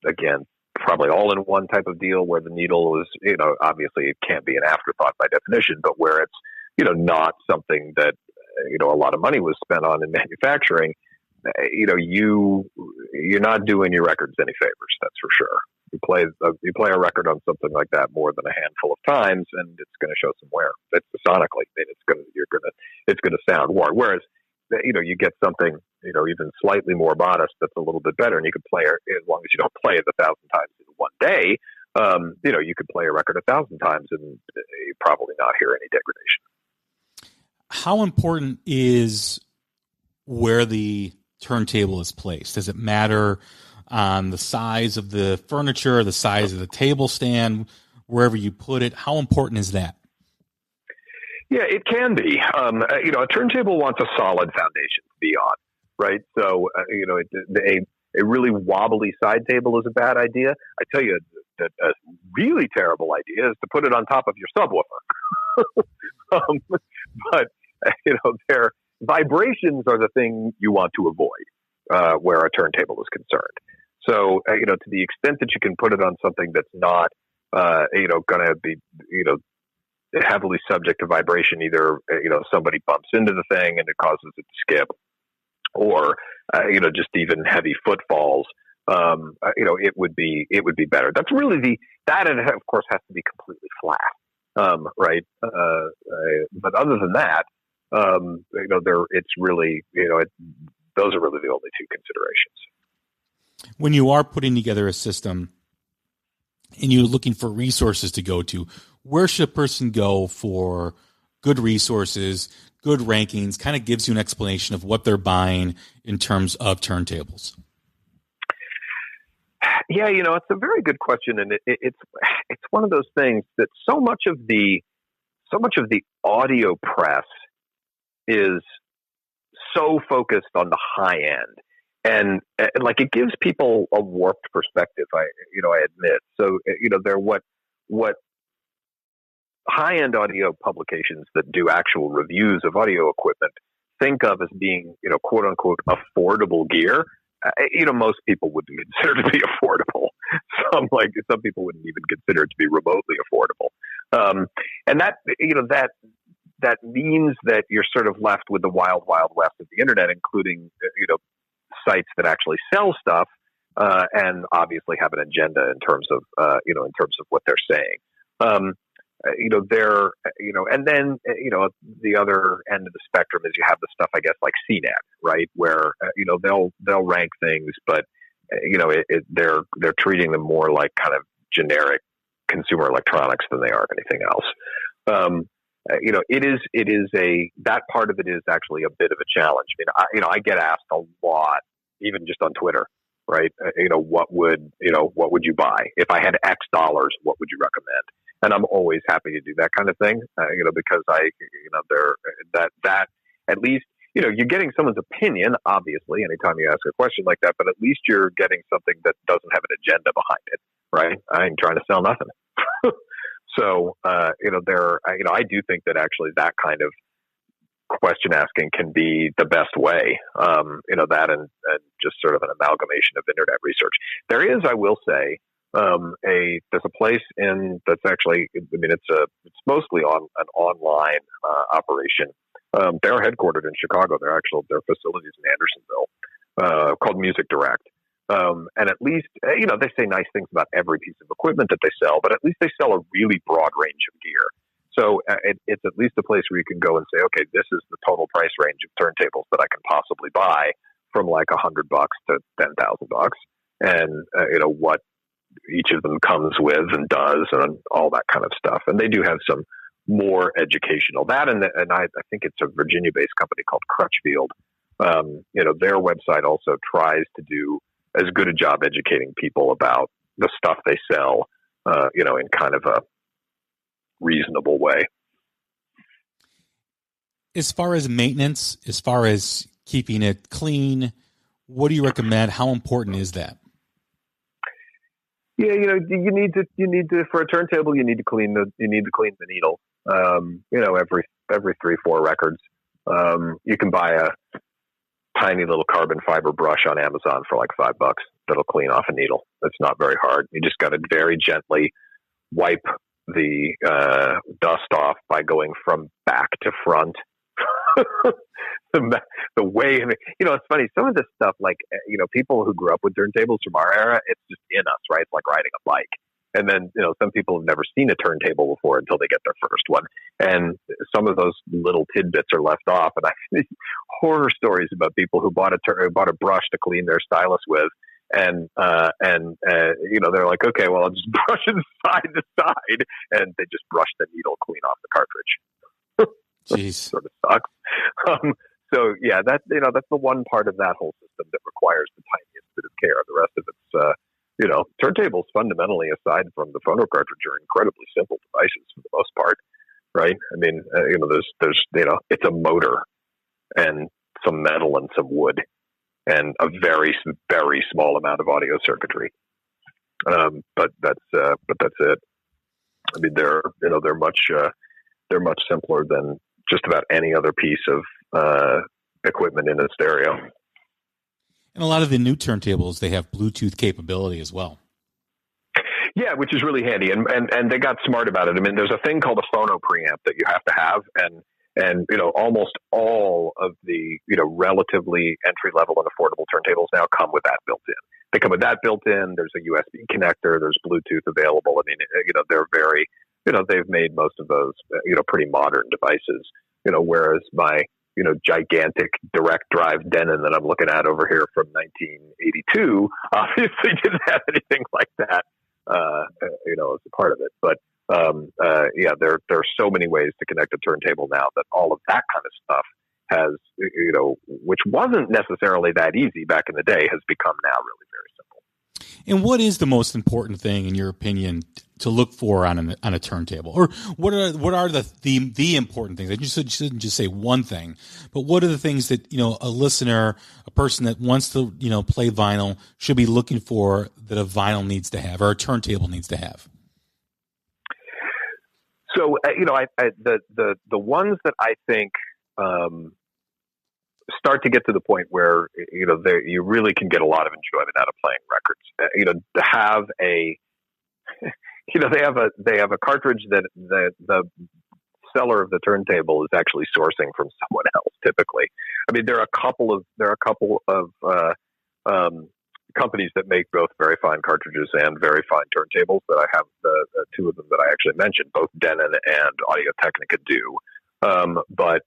Speaker 4: again, probably all in one type of deal where the needle is, obviously it can't be an afterthought by definition, but where it's, not something that, a lot of money was spent on in manufacturing, you're not doing your records any favors. That's for sure. You play a record on something like that more than a handful of times, and it's going to show some wear. That's sonically, it's going to sound worn. Whereas, you get something, even slightly more modest that's a little bit better, and you can play it as long as you don't play it 1,000 times in one day. You could play a record 1,000 times and you probably not hear any degradation.
Speaker 3: How important is where the turntable is placed? Does it matter on the size of the furniture, the size of the table stand, wherever you put it? How important is that?
Speaker 4: Yeah, it can be. A turntable wants a solid foundation to be on, right? So, a really wobbly side table is a bad idea. I tell you that a really terrible idea is to put it on top of your subwoofer. But vibrations are the thing you want to avoid where a turntable is concerned. So, to the extent that you can put it on something that's not, going to be, heavily subject to vibration, either, somebody bumps into the thing and it causes it to skip, or, just even heavy footfalls, it would be better. That's really that, and of course has to be completely flat. Right. But other than that, it's really, those are really the only two considerations.
Speaker 3: When you are putting together a system and you're looking for resources to go to, where should a person go for good resources, good rankings? Kind of gives you an explanation of what they're buying in terms of turntables.
Speaker 4: Yeah, it's a very good question, and it's one of those things that so much of the audio press is so focused on the high end. And like it gives people a warped perspective. I admit. So they're what high end audio publications that do actual reviews of audio equipment think of as being quote unquote affordable gear. Most people wouldn't consider to be affordable. Some people wouldn't even consider it to be remotely affordable. And that means that you're sort of left with the wild, wild west of the internet, including sites that actually sell stuff and obviously have an agenda in terms of what they're saying. And then the other end of the spectrum is you have the stuff, I guess, like CNET, right, where they'll rank things, but they're treating them more like kind of generic consumer electronics than they are anything else. It is that part of it is actually a bit of a challenge. I get asked a lot, even just on Twitter, right? What would you buy if I had X dollars? What would you recommend? And I'm always happy to do that kind of thing, because that at least you're getting someone's opinion. Obviously, anytime you ask a question like that, but at least you're getting something that doesn't have an agenda behind it, right? I ain't trying to sell nothing. So, I do think that actually that kind of question asking can be the best way, that and just sort of an amalgamation of internet research. There is, I will say, there's a place that's actually, it's mostly on an online operation. They're headquartered in Chicago. Their facilities in Andersonville, called Music Direct. And at least, they say nice things about every piece of equipment that they sell, but at least they sell a really broad range of gear. So it's at least a place where you can go and say, okay, this is the total price range of turntables that I can possibly buy, from like $100 to $10,000, and what each of them comes with and does, and all that kind of stuff. And they do have some more educational and I think it's a Virginia-based company called Crutchfield. Their website also tries to do as good a job educating people about the stuff they sell, in kind of a reasonable way.
Speaker 3: As far as maintenance, as far as keeping it clean, what do you recommend? How important is that?
Speaker 4: Yeah, you need to for a turntable, you need to clean the needle. Every 3-4 records. You can buy a tiny little carbon fiber brush on Amazon for like $5 that'll clean off a needle. It's not very hard. You just got to very gently wipe the dust off by going from back to front. The way, it's funny. Some of this stuff, like, people who grew up with turntables from our era, it's just in us, right? It's like riding a bike. And then, some people have never seen a turntable before until they get their first one. And some of those little tidbits are left off. And I see horror stories about people who bought a brush to clean their stylus with. And they're like, okay, well, I'll just brush it side to side. And they just brush the needle clean off the cartridge.
Speaker 3: Jeez.
Speaker 4: Sort of sucks. So yeah, that's the one part of that whole system that requires the tiniest bit of care. The rest of it's, turntables fundamentally, aside from the phono cartridge, are incredibly simple devices for the most part, right? I mean, there's it's a motor and some metal and some wood and a very, very small amount of audio circuitry. But that's it. I mean, they're much simpler than just about any other piece of equipment in a stereo.
Speaker 3: And a lot of the new turntables, they have Bluetooth capability as well.
Speaker 4: Yeah, which is really handy, and they got smart about it. I mean, there's a thing called a phono preamp that you have to have, and almost all of the relatively entry level and affordable turntables now come with that built in. They come with that built in. There's a USB connector. There's Bluetooth available. I mean, they're very, they've made most of those, pretty modern devices. Whereas my gigantic direct drive Denon that I'm looking at over here from 1982 obviously didn't have anything like that. As a part of it. But there are so many ways to connect a turntable now that all of that kind of stuff has, which wasn't necessarily that easy back in the day, has become now really very simple.
Speaker 3: And what is the most important thing, in your opinion, to look for on a turntable? Or what are the important things? You shouldn't just say one thing, but what are the things that, a listener, a person that wants to, play vinyl should be looking for that a vinyl needs to have or a turntable needs to have?
Speaker 4: So, the ones that I think start to get to the point where, you really can get a lot of enjoyment out of playing records. To have a they have a cartridge that the seller of the turntable is actually sourcing from someone else. Typically, I mean, there are a couple of companies that make both very fine cartridges and very fine turntables. That I have the two of them that I actually mentioned, both Denon and Audio Technica do. But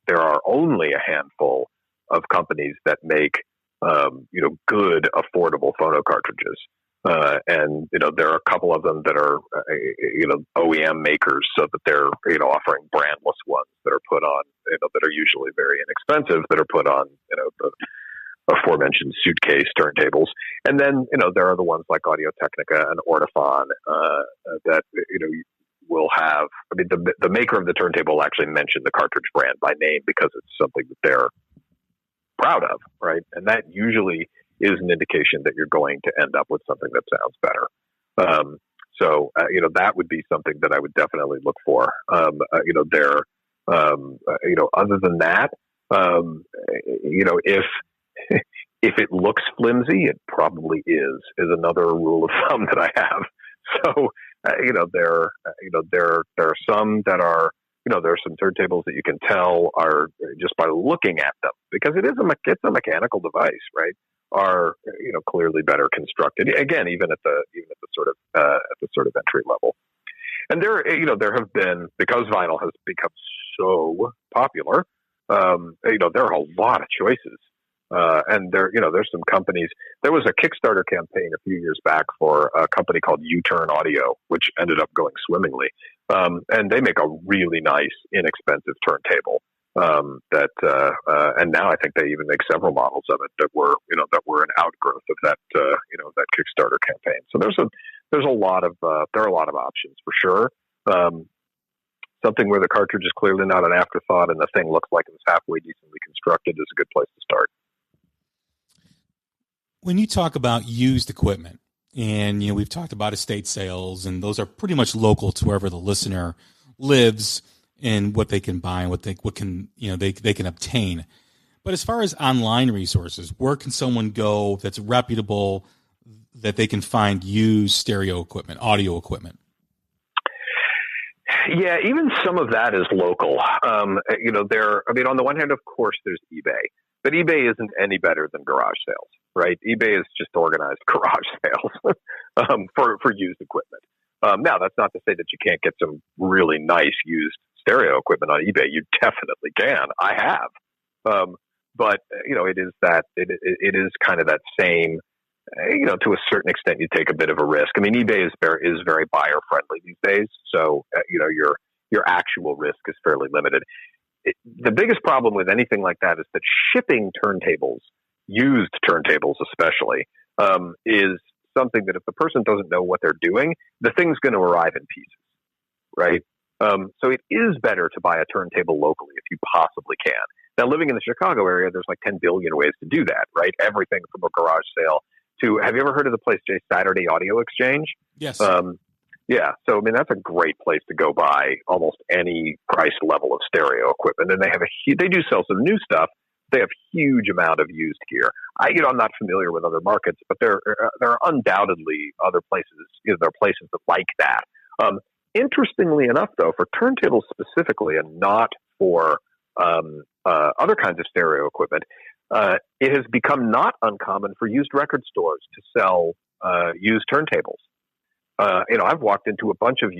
Speaker 4: there are only a handful of companies that make good, affordable phono cartridges. And there are a couple of them that are, OEM makers, so that they're, offering brandless ones that are put on, that are usually very inexpensive, that are put on, the aforementioned suitcase turntables. And then, there are the ones like Audio Technica and Ortophon, that, will have, I mean, the maker of the turntable will actually mention the cartridge brand by name because it's something that they're proud of, right? And that usually is an indication that you're going to end up with something that sounds better. So that would be something that I would definitely look for. Other than that, if it looks flimsy, it probably is another rule of thumb that I have. So, there are some that are, there are some turntables that you can tell are just by looking at them, because it's a mechanical device, right? Are clearly better constructed. Again, even at the sort of entry level. And there have been, because vinyl has become so popular, there are a lot of choices. And there's some companies. There was a Kickstarter campaign a few years back for a company called U-Turn Audio, which ended up going swimmingly. And they make a really nice, inexpensive turntable. And now I think they even make several models of it that were an outgrowth of that Kickstarter campaign. So there are a lot of options for sure. Something where the cartridge is clearly not an afterthought and the thing looks like it's halfway decently constructed is a good place to start.
Speaker 3: When you talk about used equipment, and we've talked about estate sales, and those are pretty much local to wherever the listener lives and what they can buy and they can obtain. But as far as online resources, where can someone go that's reputable, that they can find used stereo equipment, audio equipment?
Speaker 4: Yeah, even some of that is local. On the one hand, of course, there's eBay, but eBay isn't any better than garage sales, right? eBay is just organized garage sales for used equipment. Now, that's not to say that you can't get some really nice used stereo equipment on eBay. You definitely can. I have. But it is kind of that same, to a certain extent, you take a bit of a risk. I mean, eBay is very buyer friendly these days. So, your actual risk is fairly limited. The biggest problem with anything like that is that shipping turntables, used turntables especially, is something that if the person doesn't know what they're doing, the thing's going to arrive in pieces, right? So it is better to buy a turntable locally if you possibly can. Now, living in the Chicago area, there's like 10 billion ways to do that, right? Everything from a garage sale to, have you ever heard of the place, Jay, Saturday Audio Exchange?
Speaker 3: Yes.
Speaker 4: Yeah. So, I mean, that's a great place to go buy almost any price level of stereo equipment. And they have they do sell some new stuff. They have huge amount of used gear. I'm not familiar with other markets, but there are undoubtedly other places. There are places that like that. Interestingly enough, though, for turntables specifically, and not for other kinds of stereo equipment, it has become not uncommon for used record stores to sell used turntables. I've walked into a bunch of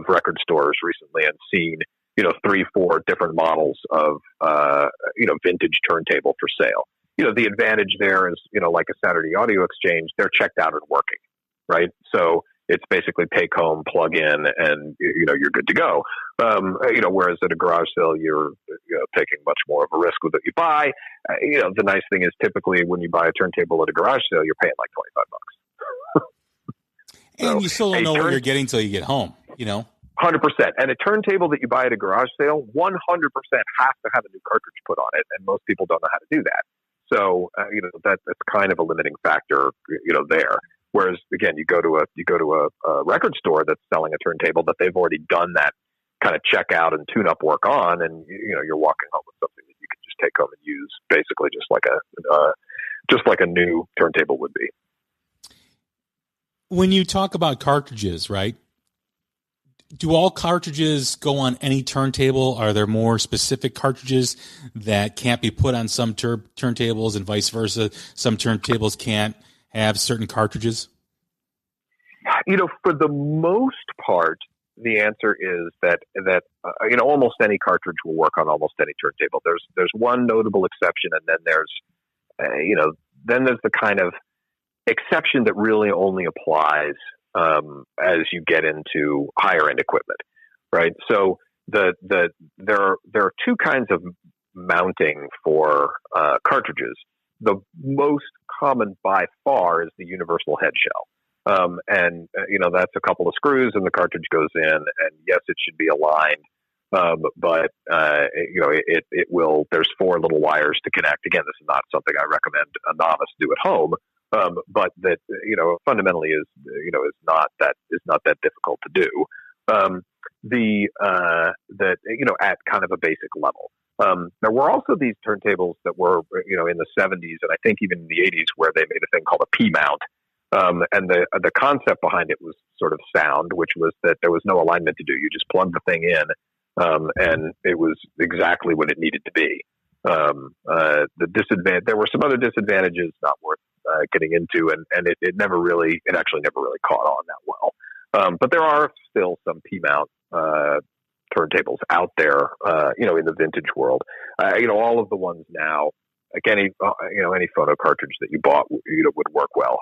Speaker 4: record stores recently and seen 3-4 different models of vintage turntable for sale. The advantage there is like a Saturday Audio Exchange, they're checked out and working, right? So it's basically take home, plug in, and you're good to go. Whereas at a garage sale, you're taking much more of a risk with what you buy. The nice thing is typically when you buy a turntable at a garage sale, you're paying like $25.
Speaker 3: And you still don't know what you're getting till you get home, 100%.
Speaker 4: And a turntable that you buy at a garage sale, 100% has to have a new cartridge put on it, and most people don't know how to do that. So that's kind of a limiting factor, there. Whereas again, you go to a record store that's selling a turntable that they've already done that kind of check out and tune up work on, and you're walking home with something that you can just take home and use, basically just like a new turntable would be.
Speaker 3: When you talk about cartridges, right? Do all cartridges go on any turntable? Are there more specific cartridges that can't be put on some turntables and vice versa? Some turntables can't have certain cartridges?
Speaker 4: For the most part, the answer is that almost any cartridge will work on almost any turntable. There's one notable exception, and then there's the kind of exception that really only applies as you get into higher end equipment, right? So there are two kinds of mounting for cartridges. The most common by far is the universal head shell, and that's a couple of screws and the cartridge goes in. And yes, it should be aligned, but it will. There's 4 little wires to connect. Again, this is not something I recommend a novice do at home. But that fundamentally is not that difficult to do. At kind of a basic level. There were also these turntables that were in the 70s and I think even in the 80s where they made a thing called a P mount. And the concept behind it was sort of sound, which was that there was no alignment to do. You just plug the thing in, and it was exactly what it needed to be. There were some other disadvantages not worth getting into, and it actually never really caught on that well. But there are still some P mount turntables out there, in the vintage world. All of the ones now, like any phono cartridge that you bought, would work well.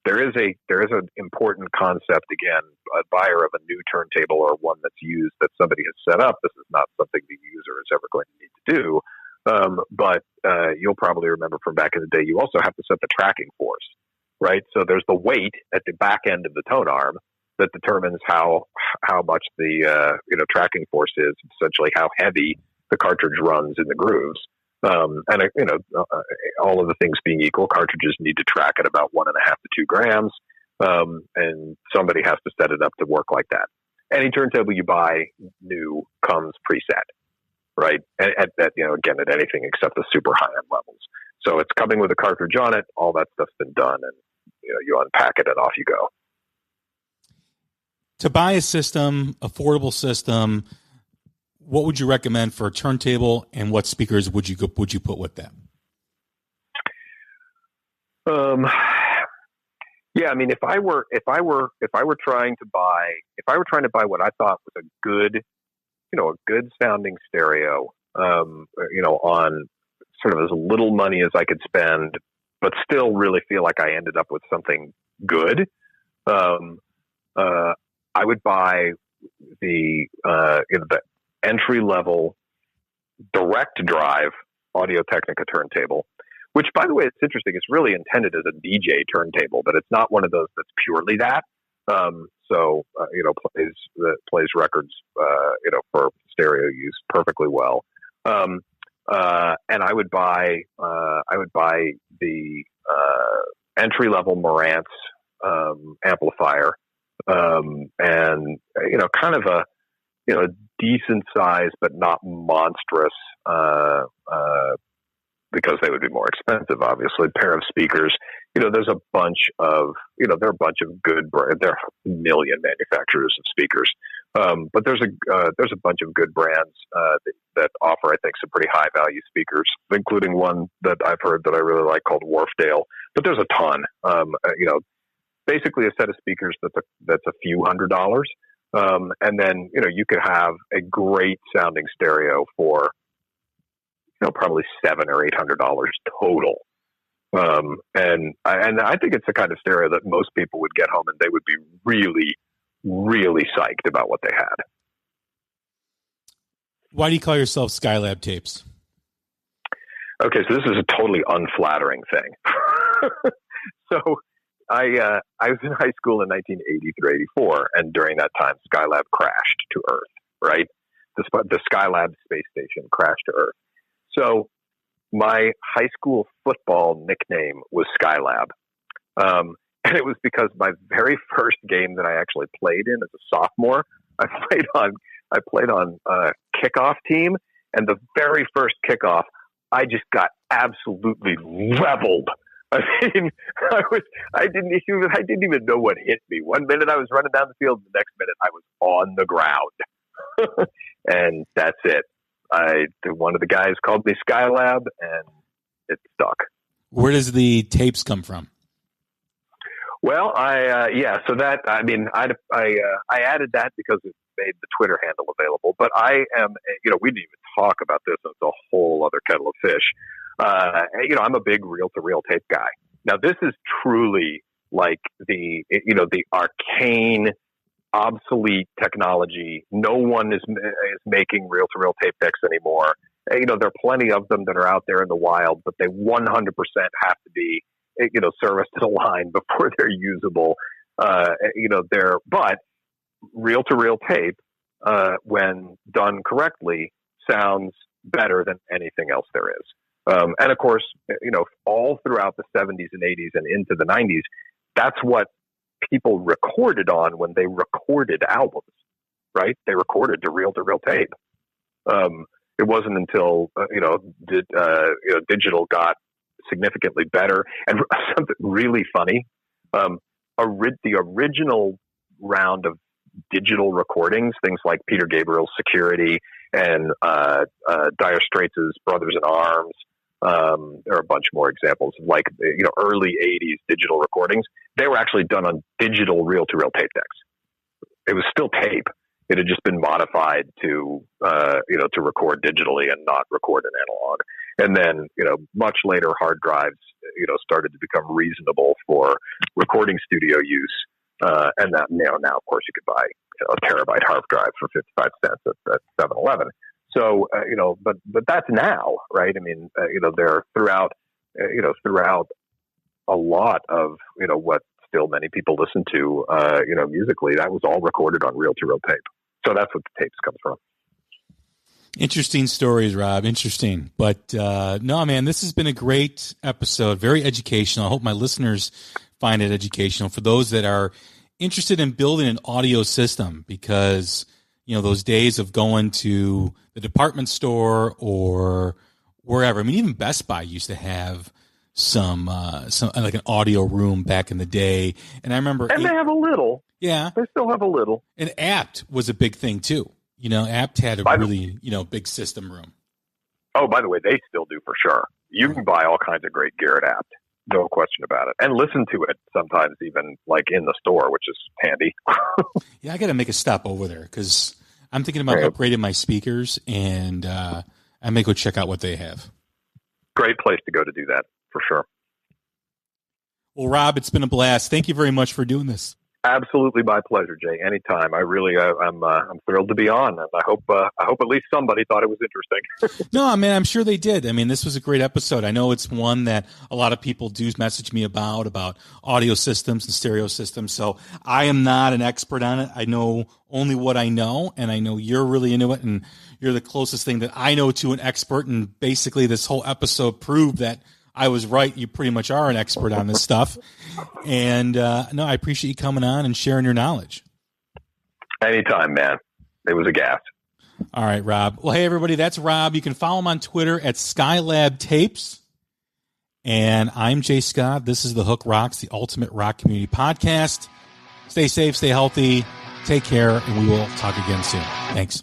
Speaker 4: There is an important concept. Again, a buyer of a new turntable or one that's used that somebody has set up. This is not something the user is ever going to need to do. But you'll probably remember from back in the day, you also have to set the tracking force, right? So there's the weight at the back end of the tone arm that determines how much the tracking force is, essentially how heavy the cartridge runs in the grooves. All of the things being equal, cartridges need to track at about 1.5 to 2 grams, and somebody has to set it up to work like that. Any turntable you buy new comes preset. Right. At anything except the super high end levels. So it's coming with a cartridge on it. All that stuff's been done, and you unpack it and off you go.
Speaker 3: To buy a system, affordable system, what would you recommend for a turntable, and what speakers would you put with that?
Speaker 4: Yeah, I mean, if I were trying to buy what I thought was a good sounding stereo, on sort of as little money as I could spend, but still really feel like I ended up with something good. I would buy the entry level direct drive Audio-Technica turntable, which, by the way, it's interesting. It's really intended as a DJ turntable, but it's not one of those that's purely that. Plays records, for stereo use perfectly well. And I would buy the entry level Marantz amplifier, and kind of a decent size but not monstrous, because they would be more expensive, obviously, pair of speakers. There's a bunch of, there are a bunch of good, there are a million manufacturers of speakers. But there's a bunch of good brands that offer, I think, some pretty high value speakers, including one that I've heard that I really like called Wharfdale. But there's a ton. Basically a set of speakers that's a few $100s, and then you could have a great sounding stereo for probably $700 or $800 total. And I think it's the kind of stereo that most people would get home and they would be really, really psyched about what they had.
Speaker 3: Why do you call yourself Skylab Tapes?
Speaker 4: Okay, so this is a totally unflattering thing. So I was in high school in 1983, 84, and during that time, Skylab crashed to Earth, right? The Skylab space station crashed to Earth. So my high school football nickname was Skylab. And it was because my very first game that I actually played in as a sophomore, I played on a kickoff team, and the very first kickoff, I just got absolutely leveled. I mean, I didn't even know what hit me. One minute I was running down the field, the next minute I was on the ground. And that's it. One of the guys called me Skylab, and it stuck. Where does the tapes come from? Well, so that, I added that because it made the Twitter handle available, but I am, we didn't even talk about this. It's a whole other kettle of fish. I'm a big reel-to-reel tape guy. Now, this is truly like the arcane, obsolete technology. No one is making reel-to-reel tape decks anymore. There are plenty of them that are out there in the wild, but they 100% have to be, serviced to the line before they're usable. But reel-to-reel tape, when done correctly, sounds better than anything else there is. And of course, all throughout the 70s and 80s and into the 90s, that's what people recorded on when they recorded albums, right? They recorded to reel-to-reel tape. It wasn't until, digital got significantly better. And something really funny, the original round of digital recordings, things like Peter Gabriel's Security and Dire Straits' Brothers in Arms, there are a bunch more examples of early 80s digital recordings. They were actually done on digital reel-to-reel tape decks. It was still tape. It had just been modified to record digitally and not record in analog. And then, much later, hard drives, started to become reasonable for recording studio use. And that now, of course, you could buy a terabyte hard drive for 55 cents at 7-Eleven. So, but that's now, right? I mean, they're throughout a lot of, what still many people listen to, musically, that was all recorded on reel-to-reel tape. So that's what the tapes come from.
Speaker 3: Interesting stories, Rob. Interesting. But no, man, this has been a great episode. Very educational. I hope my listeners find it educational for those that are interested in building an audio system, because those days of going to the department store or wherever. I mean, even Best Buy used to have some like an audio room back in the day. And I remember,
Speaker 4: and they have a little.
Speaker 3: Yeah,
Speaker 4: they still have a little.
Speaker 3: And Apt was a big thing too. Apt had a really big system room.
Speaker 4: Oh, by the way, they still do for sure. You can buy all kinds of great gear at Apt. No question about it. And listen to it sometimes even in the store, which is handy.
Speaker 3: Yeah, I got to make a stop over there because I'm thinking about upgrading my speakers, and I may go check out what they have.
Speaker 4: Great place to go to do that, for sure.
Speaker 3: Well, Rob, it's been a blast. Thank you very much for doing this.
Speaker 4: Absolutely, my pleasure, Jay. Anytime. I really, I'm thrilled to be on, and I hope at least somebody thought it was interesting.
Speaker 3: No, man, I'm sure they did. I mean, this was a great episode. I know it's one that a lot of people do message me about audio systems and stereo systems. So I am not an expert on it. I know only what I know, and I know you're really into it, and you're the closest thing that I know to an expert. And basically, this whole episode proved that I was right. You pretty much are an expert on this stuff. And no, I appreciate you coming on and sharing your knowledge.
Speaker 4: Anytime, man. It was a gas.
Speaker 3: All right, Rob. Well, hey, everybody, that's Rob. You can follow him on Twitter at Skylab Tapes. And I'm Jay Scott. This is The Hook Rocks, the ultimate rock community podcast. Stay safe, stay healthy, take care, and we will talk again soon. Thanks.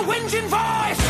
Speaker 5: Whinging voice!